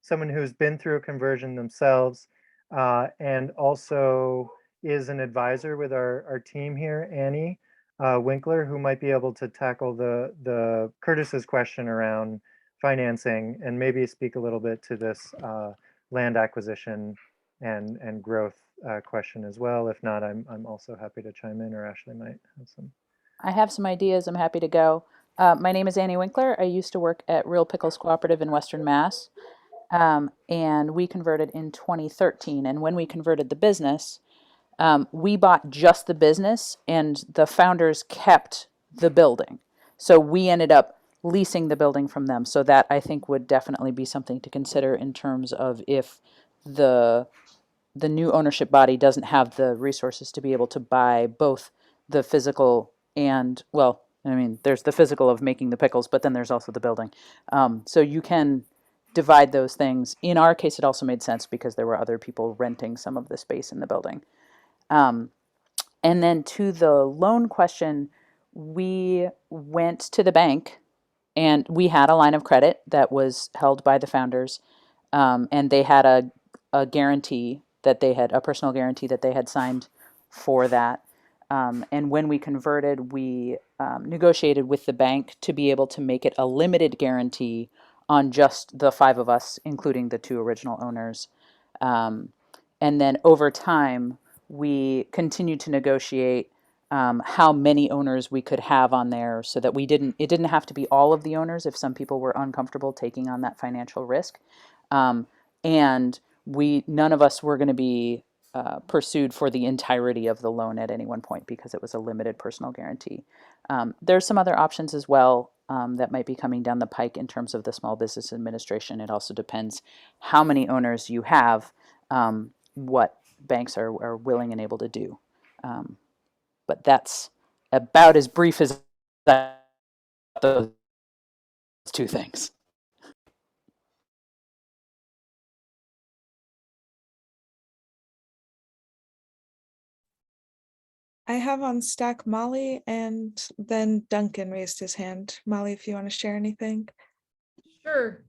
someone who's been through a conversion themselves and also is an advisor with our team here, Annie Winkler, who might be able to tackle the Curtis's question around financing and maybe speak a little bit to this land acquisition and growth question as well. If not, I'm also happy to chime in, or Ashley might have some. I have some ideas. I'm happy to go. My name is Annie Winkler. I used to work at Real Pickles Cooperative in Western Mass. And we converted in 2013. And when we converted the business, we bought just the business and the founders kept the building. So we ended up leasing the building from them. So that I think would definitely be something to consider in terms of if the the new ownership body doesn't have the resources to be able to buy both the physical and, well, I mean, there's the physical of making the pickles, but then there's also the building. So you can divide those things. In our case, it also made sense because there were other people renting some of the space in the building. And then to the loan question, we went to the bank and we had a line of credit that was held by the founders. And they had a guarantee that they had, a personal guarantee that they had signed for that. And when we converted, we negotiated with the bank to be able to make it a limited guarantee on just the 5 of us, including the 2 original owners. And then over time, we continued to negotiate how many owners we could have on there, so that it didn't have to be all of the owners if some people were uncomfortable taking on that financial risk. And none of us were going to be pursued for the entirety of the loan at any one point because it was a limited personal guarantee. There's some other options as well that might be coming down the pike in terms of the Small Business Administration. It also depends how many owners you have, what banks are willing and able to do. But that's about as brief as those 2 things. I have on stack Molly, and then Duncan raised his hand. Molly, if you want to share anything. Sure.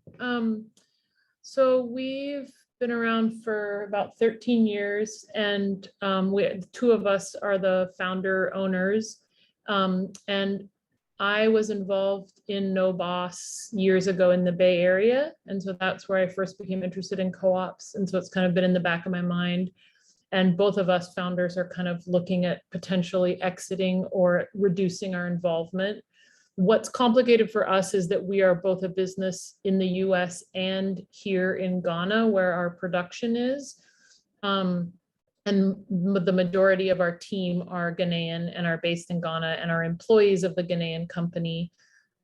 So we've been around for about 13 years, and the 2 of us are the founder owners. And I was involved in No Boss years ago in the Bay Area. And so that's where I first became interested in co-ops. And so it's kind of been in the back of my mind. And both of us founders are kind of looking at potentially exiting or reducing our involvement. What's complicated for us is that we are both a business in the US and here in Ghana, where our production is. And the majority of our team are Ghanaian and are based in Ghana and are employees of the Ghanaian company.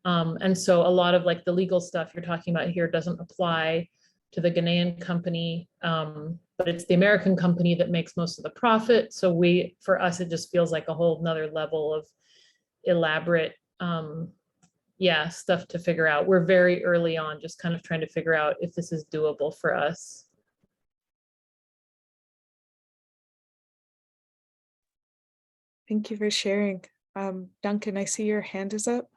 And so a lot of like the legal stuff you're talking about here doesn't apply to the Ghanaian company, but it's the American company that makes most of the profit. So for us, it just feels like a whole nother level of elaborate stuff to figure out. We're very early on, just kind of trying to figure out if this is doable for us. Thank you for sharing. Duncan, I see your hand is up.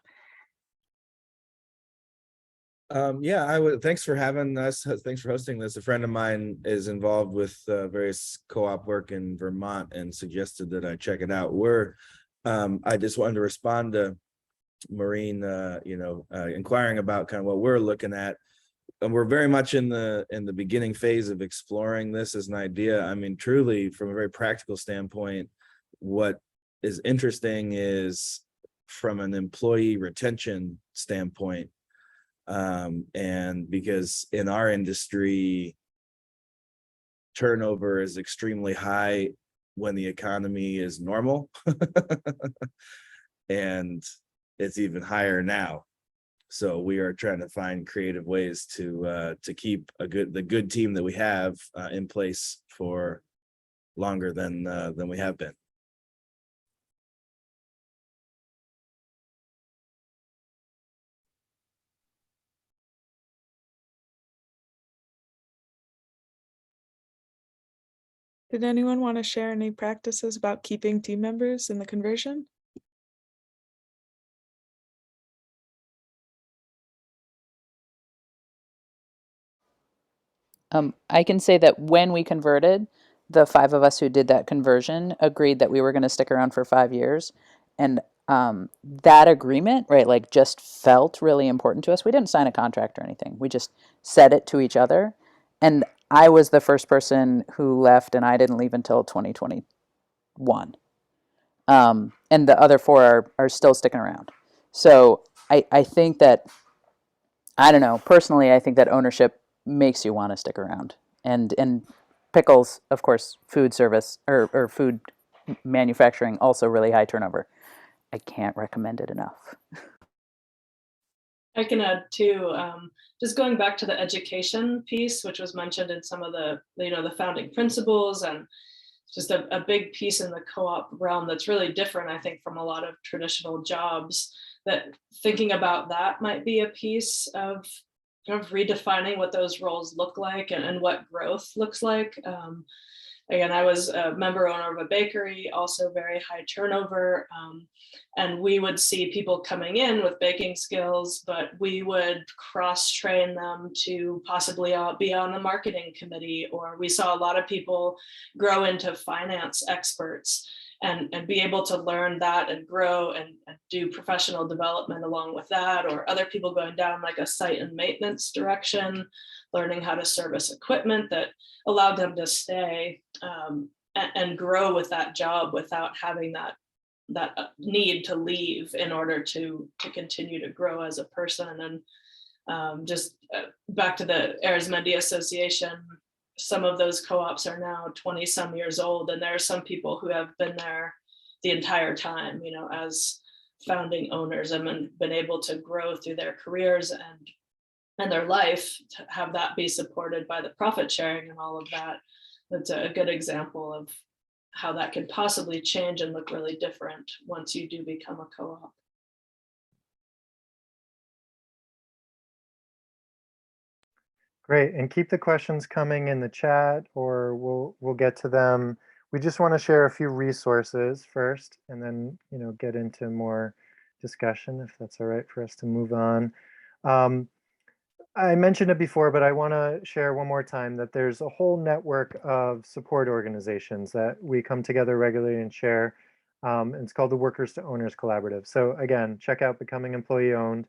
Yeah, I would. Thanks for having us. Thanks for hosting this. A friend of mine is involved with various co-op work in Vermont and suggested that I check it out. I just wanted to respond to Maureen, inquiring about kind of what we're looking at. And we're very much in the beginning phase of exploring this as an idea. I mean, truly, from a very practical standpoint, what is interesting is from an employee retention standpoint. And because in our industry, turnover is extremely high when the economy is normal, and it's even higher now. So we are trying to find creative ways to keep the good team that we have in place for longer than we have been. Did anyone want to share any practices about keeping team members in the conversion? I can say that when we converted, the 5 of us who did that conversion agreed that we were going to stick around for 5 years. And that agreement, right, like just felt really important to us. We didn't sign a contract or anything. We just said it to each other. And I was the first person who left, and I didn't leave until 2021. And the other 4 are still sticking around. So I think that, I don't know, personally, I think that ownership makes you want to stick around. And pickles, of course, food service or food manufacturing, also really high turnover. I can't recommend it enough. I can add too, just going back to the education piece, which was mentioned in some of the, the founding principles, and just a big piece in the co-op realm that's really different, I think, from a lot of traditional jobs, that thinking about that might be a piece of redefining what those roles look like, and what growth looks like. Again, I was a member owner of a bakery, also very high turnover. And we would see people coming in with baking skills, but we would cross-train them to possibly be on the marketing committee, or we saw a lot of people grow into finance experts and be able to learn that and grow and do professional development along with that, or other people going down like a site and maintenance direction, learning how to service equipment that allowed them to stay and grow with that job without having that need to leave in order to continue to grow as a person. And just back to the Arizmendi Association, some of those co-ops are now 20 some years old, and there are some people who have been there the entire time, as founding owners, and been able to grow through their careers and their life, to have that be supported by the profit sharing and all of that. That's a good example of how that can possibly change and look really different once you do become a co-op. Great, and keep the questions coming in the chat, or we'll get to them. We just want to share a few resources first, and then get into more discussion, if that's all right for us to move on. I mentioned it before, but I want to share one more time that there's a whole network of support organizations that we come together regularly and share. And it's called the Workers to Owners Collaborative. So again, check out Becoming Employee Owned.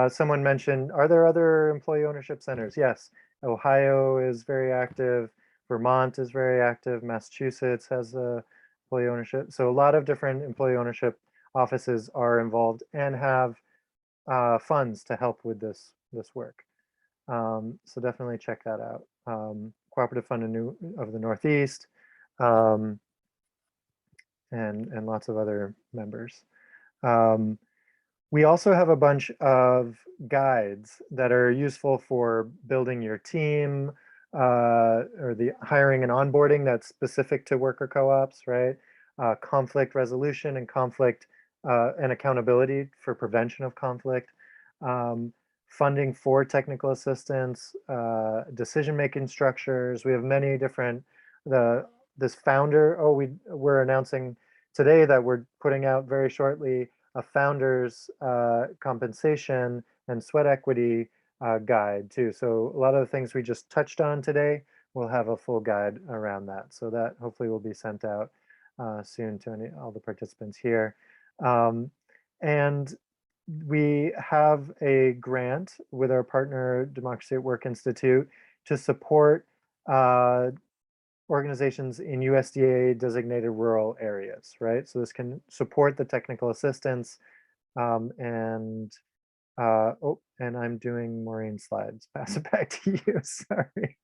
Someone mentioned, are there other employee ownership centers? Yes, Ohio is very active. Vermont is very active. Massachusetts has a employee ownership. So a lot of different employee ownership offices are involved and have funds to help with this work. So definitely check that out. Cooperative Fund of the Northeast, and lots of other members. We also have a bunch of guides that are useful for building your team, or the hiring and onboarding that's specific to worker co-ops, right? Conflict resolution and conflict and accountability for prevention of conflict. Funding for technical assistance, decision-making structures. We have many different, this founder, we're announcing today that we're putting out very shortly a founder's compensation and sweat equity guide too. So a lot of the things we just touched on today, we'll have a full guide around that. So that hopefully will be sent out soon to all the participants here. And we have a grant with our partner Democracy at Work Institute to support organizations in USDA designated rural areas, right? So this can support the technical assistance, and I'm doing Maureen's slides. Pass it back to you, sorry.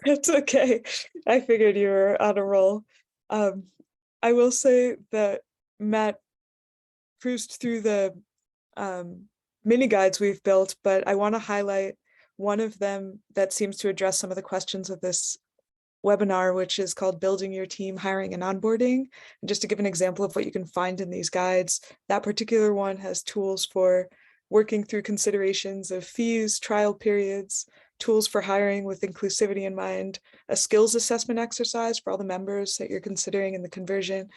It's okay. I figured you were on a roll. I will say that Matt cruised through the mini guides we've built, but I want to highlight one of them that seems to address some of the questions of this webinar, which is called Building Your Team, Hiring and Onboarding. And just to give an example of what you can find in these guides, that particular one has tools for working through considerations of fees, trial periods, tools for hiring with inclusivity in mind, a skills assessment exercise for all the members that you're considering in the conversion,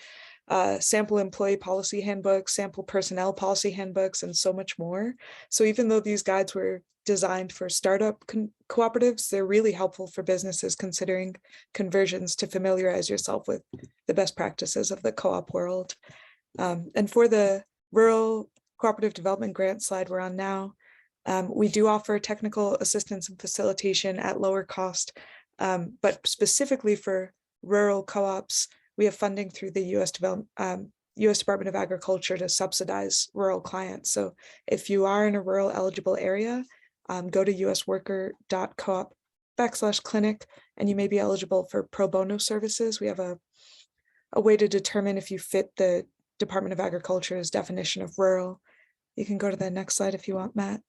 sample employee policy handbooks, sample personnel policy handbooks, and so much more. So even though these guides were designed for startup cooperatives, they're really helpful for businesses considering conversions to familiarize yourself with the best practices of the co-op world. And for the rural cooperative development grant slide we're on now, we do offer technical assistance and facilitation at lower cost, but specifically for rural co-ops, we have funding through the U.S. Department of Agriculture to subsidize rural clients. So if you are in a rural eligible area, go to usworker.coop/clinic, and you may be eligible for pro bono services. We have a way to determine if you fit the Department of Agriculture's definition of rural. You can go to the next slide if you want, Matt.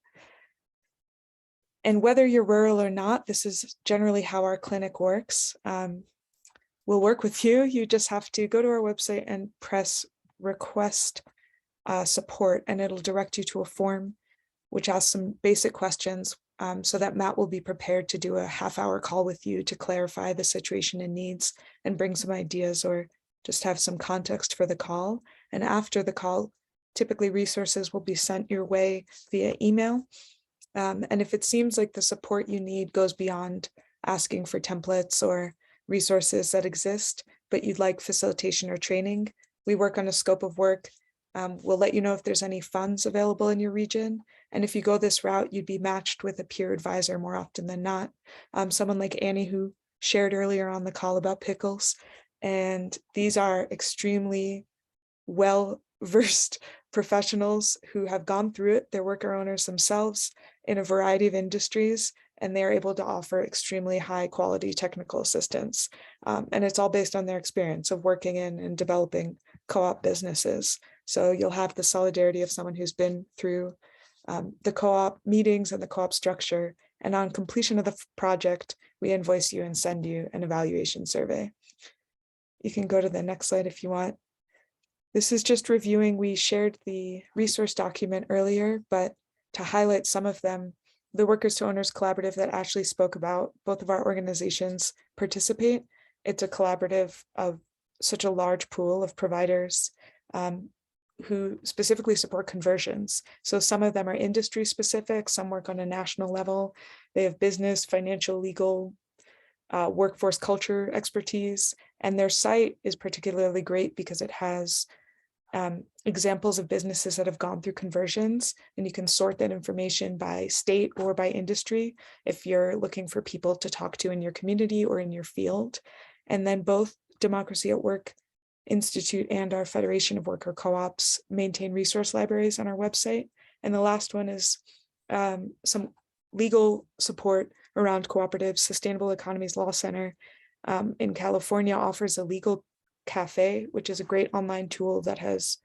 And whether you're rural or not, this is generally how our clinic works. We'll work with you. You just have to go to our website and press request support, and it'll direct you to a form which asks some basic questions so that Matt will be prepared to do a half-hour call with you to clarify the situation and needs and bring some ideas or just have some context for the call. And after the call, typically resources will be sent your way via email. And if it seems like the support you need goes beyond asking for templates or resources that exist, but you'd like facilitation or training, we work on a scope of work. We'll let you know if there's any funds available in your region. And if you go this route, you'd be matched with a peer advisor more often than not. Someone like Annie, who shared earlier on the call about pickles. And these are extremely well-versed professionals who have gone through it. They're worker owners themselves in a variety of industries, and they're able to offer extremely high quality technical assistance. And it's all based on their experience of working in and developing co-op businesses. So you'll have the solidarity of someone who's been through the co-op meetings and the co-op structure. And on completion of the project, we invoice you and send you an evaluation survey. You can go to the next slide if you want. This is just reviewing. We shared the resource document earlier, but to highlight some of them, the Workers to Owners Collaborative that Ashley spoke about, both of our organizations participate. It's a collaborative of such a large pool of providers who specifically support conversions. So some of them are industry specific, some work on a national level. They have business, financial, legal, workforce culture expertise, and their site is particularly great because it has examples of businesses that have gone through conversions, and you can sort that information by state or by industry if you're looking for people to talk to in your community or in your field. And then both Democracy at Work Institute and our Federation of Worker Co-ops maintain resource libraries on our website. And the last one is some legal support around cooperatives. Sustainable Economies Law Center in California offers a legal cafe, which is a great online tool that has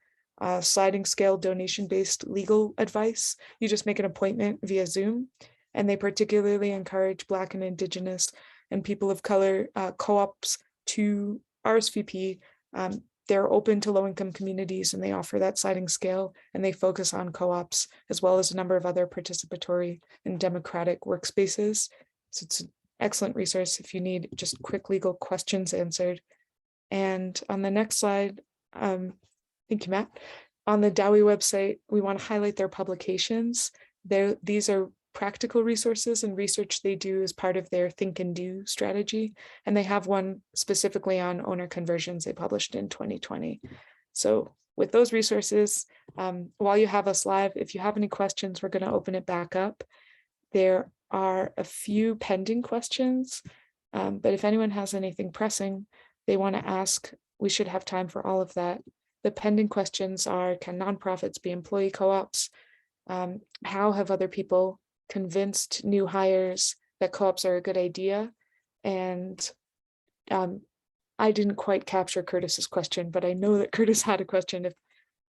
sliding scale donation-based legal advice. You just make an appointment via Zoom, and they particularly encourage Black and Indigenous and people of color co-ops to RSVP. They're open to low-income communities, and they offer that sliding scale, and they focus on co-ops as well as a number of other participatory and democratic workspaces. So it's an excellent resource if you need just quick legal questions answered. And on the next slide, thank you, Matt. On the DOWI website, we want to highlight their publications. These are practical resources and research they do as part of their Think and Do strategy. And they have one specifically on owner conversions they published in 2020. So with those resources, while you have us live, if you have any questions, we're going to open it back up. There are a few pending questions, but if anyone has anything pressing they want to ask, we should have time for all of that. The pending questions are, can nonprofits be employee co-ops? How have other people convinced new hires that co-ops are a good idea? And I didn't quite capture Curtis's question, but I know that Curtis had a question. If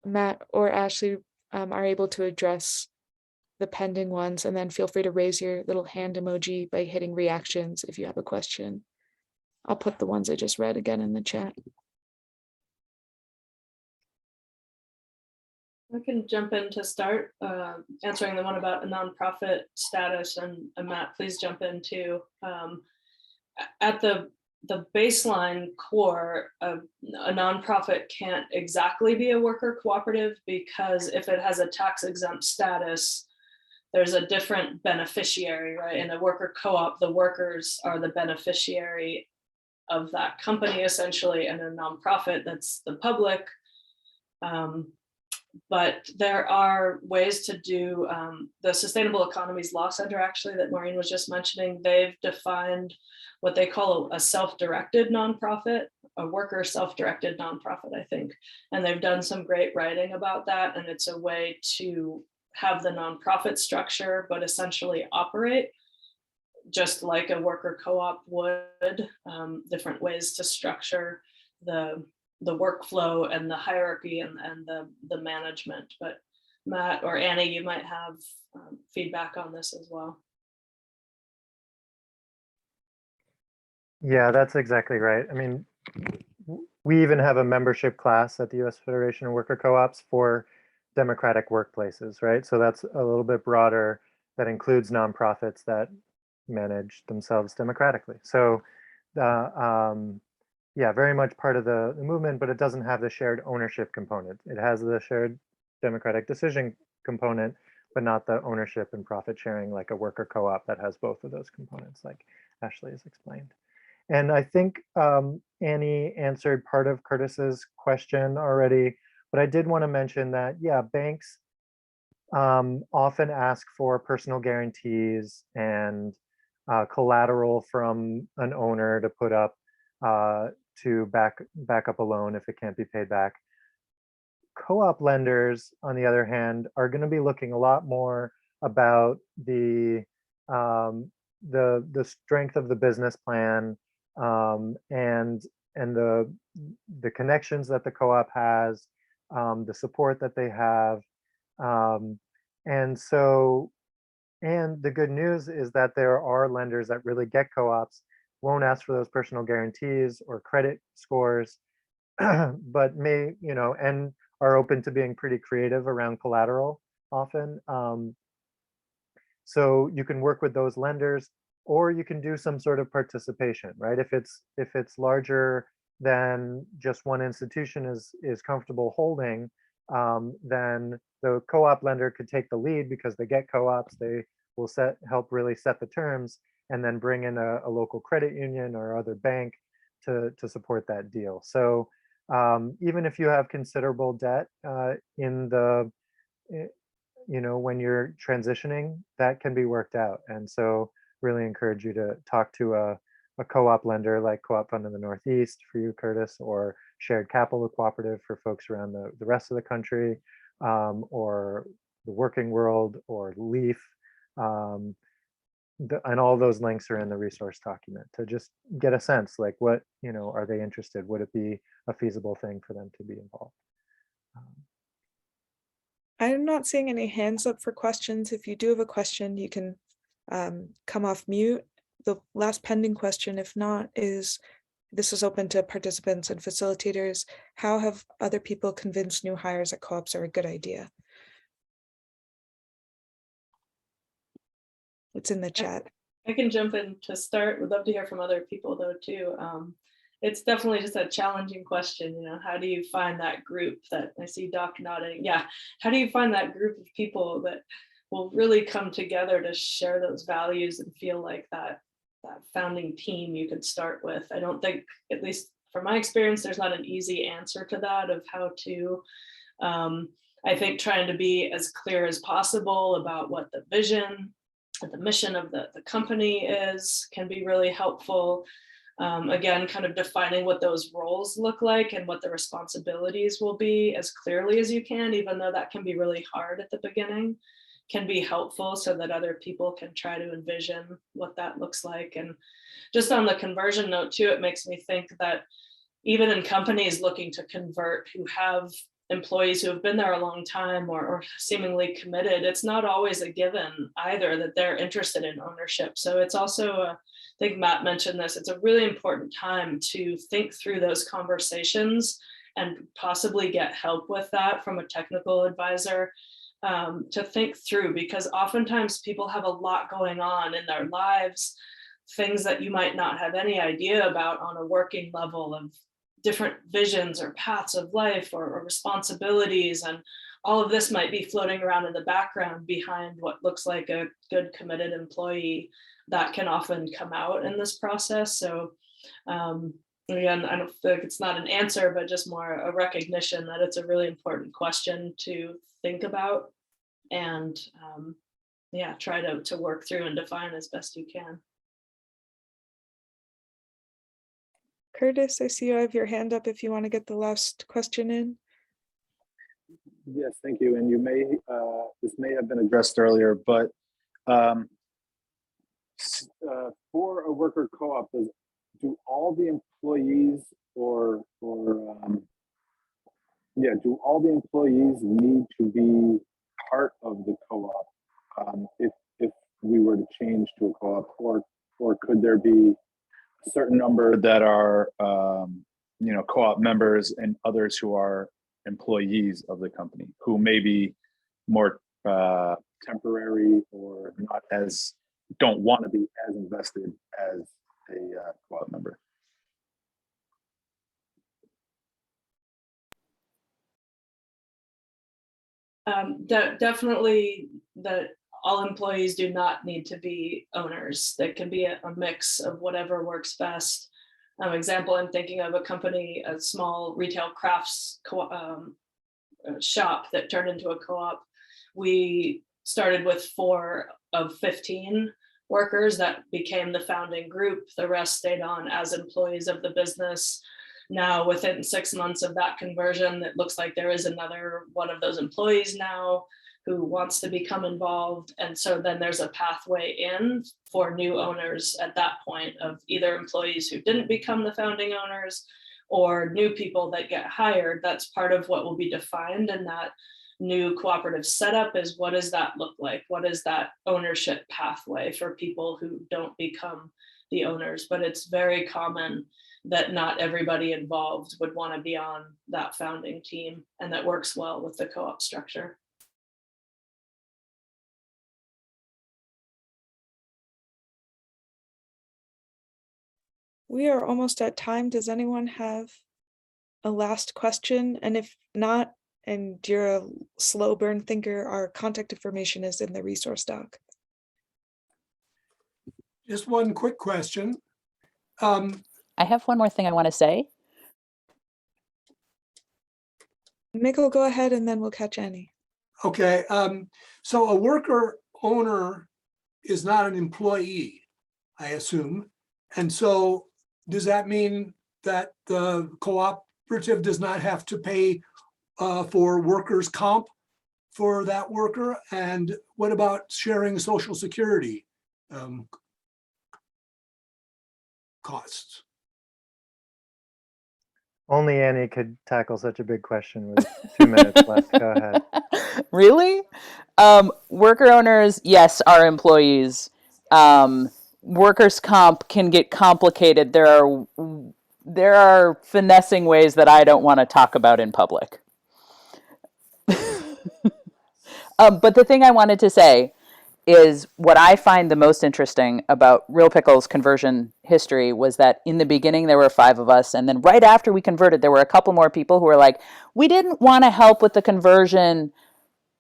Matt or Ashley are able to address the pending ones, and then feel free to raise your little hand emoji by hitting reactions if you have a question. I'll put the ones I just read again in the chat. I can jump in to start answering the one about a nonprofit status, and Matt, please jump in too. At the baseline core, a nonprofit can't exactly be a worker cooperative, because if it has a tax exempt status, there's a different beneficiary, right? In a worker co-op, the workers are the beneficiary of that company essentially, and a nonprofit, that's the public. But there are ways to do the Sustainable Economies Law Center, actually, that Maureen was just mentioning. They've defined what they call a self-directed nonprofit, a worker self-directed nonprofit, I think. And they've done some great writing about that. And it's a way to have the nonprofit structure, but essentially operate just like a worker co-op would. Different ways to structure the workflow and the hierarchy and the management. But Matt or Annie, you might have feedback on this as well. Yeah, that's exactly right. I mean, we even have a membership class at the U.S. Federation of Worker Co-ops for democratic workplaces, right? So that's a little bit broader. That includes nonprofits that manage themselves democratically. So, yeah, very much part of the movement, but it doesn't have the shared ownership component. It has the shared democratic decision component, but not the ownership and profit sharing like a worker co-op that has both of those components, like Ashley has explained. And I think Annie answered part of Curtis's question already, but I did want to mention that, yeah, banks often ask for personal guarantees and collateral from an owner to put up to back up a loan if it can't be paid back. Co-op lenders, on the other hand, are going to be looking a lot more about the strength of the business plan and the connections that the co-op has, the support that they have, and so, and the good news is that there are lenders that really get co-ops, won't ask for those personal guarantees or credit scores, but may, you know, and are open to being pretty creative around collateral often. So you can work with those lenders, or you can do some sort of participation, right? If it's larger than just one institution is comfortable holding, then the co-op lender could take the lead because they get co-ops, they will help really set the terms, and then bring in a local credit union or other bank to support that deal. So even if you have considerable debt in the, you know, when you're transitioning, that can be worked out. And so really encourage you to talk to a co-op lender like Co-op Fund in the Northeast for you, Curtis, or Shared Capital Cooperative for folks around the rest of the country, or the Working World or LEAF. And all those links are in the resource document to just get a sense, like, what, you know, are they interested? Would it be a feasible thing for them to be involved? I'm not seeing any hands up for questions. If you do have a question, you can come off mute. The last pending question, if not, is, this is open to participants and facilitators. How have other people convinced new hires that co-ops are a good idea? It's in the chat. I can jump in to start. Would love to hear from other people though too. It's definitely just a challenging question. You know, how do you find that group that I see Doc nodding? Yeah, how do you find that group of people that will really come together to share those values and feel like that founding team you could start with? I don't think, at least from my experience, there's not an easy answer to that of how to. I think trying to be as clear as possible about what the vision, the mission of the company is, can be really helpful. Again, kind of defining what those roles look like and what the responsibilities will be as clearly as you can, even though that can be really hard at the beginning, can be helpful so that other people can try to envision what that looks like. And just on the conversion note too, it makes me think that even in companies looking to convert who have employees who have been there a long time or seemingly committed, it's not always a given either that they're interested in ownership. So it's also, I think Matt mentioned this, it's a really important time to think through those conversations and possibly get help with that from a technical advisor, to think through, because oftentimes people have a lot going on in their lives, things that you might not have any idea about on a working level, of different visions or paths of life or responsibilities, and all of this might be floating around in the background behind what looks like a good committed employee. That can often come out in this process. So again, I don't feel like it's not an answer, but just more a recognition that it's a really important question to think about, and yeah, try to work through and define as best you can. Curtis, I see you have your hand up if you want to get the last question in. Yes, thank you. And you may, this may have been addressed earlier, but for a worker co-op, do all the employees do all the employees need to be part of the co-op, if we were to change to a co-op, or could there be a certain number that are co-op members and others who are employees of the company who may be more temporary or not as don't want to be as invested as a co-op member? Definitely that all employees do not need to be owners. They can be a mix of whatever works best. Example, I'm thinking of a company, a small retail crafts shop that turned into a co-op. We started with 4 of 15 workers that became the founding group. The rest stayed on as employees of the business. Now, within 6 months of that conversion, it looks like there is another one of those employees now who wants to become involved. And so then there's a pathway in for new owners at that point of either employees who didn't become the founding owners or new people that get hired. That's part of what will be defined in that new cooperative setup is what does that look like? What is that ownership pathway for people who don't become the owners? But it's very common that not everybody involved would want to be on that founding team, and that works well with the co-op structure. We are almost at time. Does anyone have a last question? And if not, and you're a slow burn thinker, our contact information is in the resource doc. Just one quick question. I have one more thing I want to say. Mikkel, go ahead and then we'll catch Annie. Okay, so a worker owner is not an employee, I assume. And so does that mean that the cooperative does not have to pay for workers' comp for that worker? And what about sharing Social Security costs? Only Annie could tackle such a big question with 2 minutes left. Go ahead. Really? Worker owners, yes, are employees. Workers' comp can get complicated. There are finessing ways that I don't want to talk about in public. But the thing I wanted to say is what I find the most interesting about Real Pickle's conversion history was that in the beginning there were 5 of us, and then right after we converted there were a couple more people who were like, we didn't want to help with the conversion,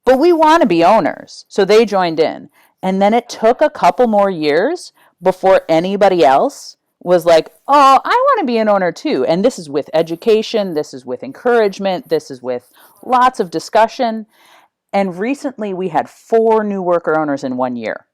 but we want to be owners. So they joined in. And then it took a couple more years before anybody else was like, oh, I want to be an owner too. And this is with education, this is with encouragement, this is with lots of discussion. And recently we had 4 new worker owners in 1 year.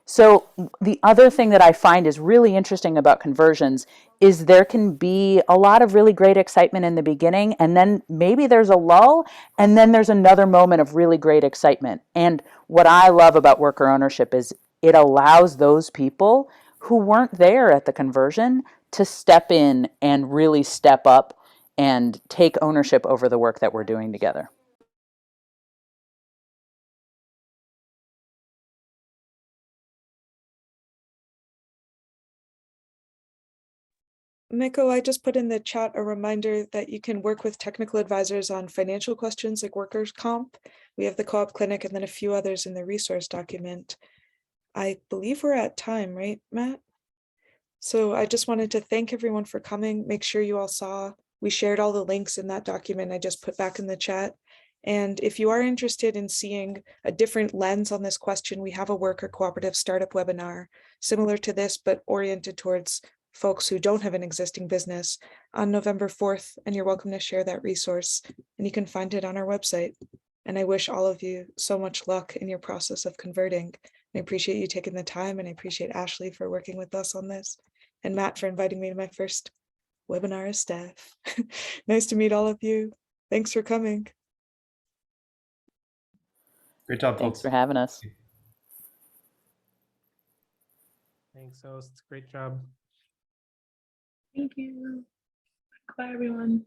So the other thing that I find is really interesting about conversions is there can be a lot of really great excitement in the beginning, and then maybe there's a lull, and then there's another moment of really great excitement. And what I love about worker ownership is it allows those people who weren't there at the conversion to step in and really step up and take ownership over the work that we're doing together. Miko, I just put in the chat a reminder that you can work with technical advisors on financial questions like workers' comp. We have the co-op clinic and then a few others in the resource document. I believe we're at time, right, Matt? So I just wanted to thank everyone for coming. Make sure you all saw, we shared all the links in that document I just put back in the chat. And if you are interested in seeing a different lens on this question, we have a worker cooperative startup webinar similar to this, but oriented towards folks who don't have an existing business on November 4th, and you're welcome to share that resource, and you can find it on our website. And I wish all of you so much luck in your process of converting. I appreciate you taking the time, and I appreciate Ashley for working with us on this, and Matt for inviting me to my first webinar as staff. Nice to meet all of you. Thanks for coming. Great job, Thanks folks. for having us. Thanks, host. Great job. Thank you. Bye, everyone.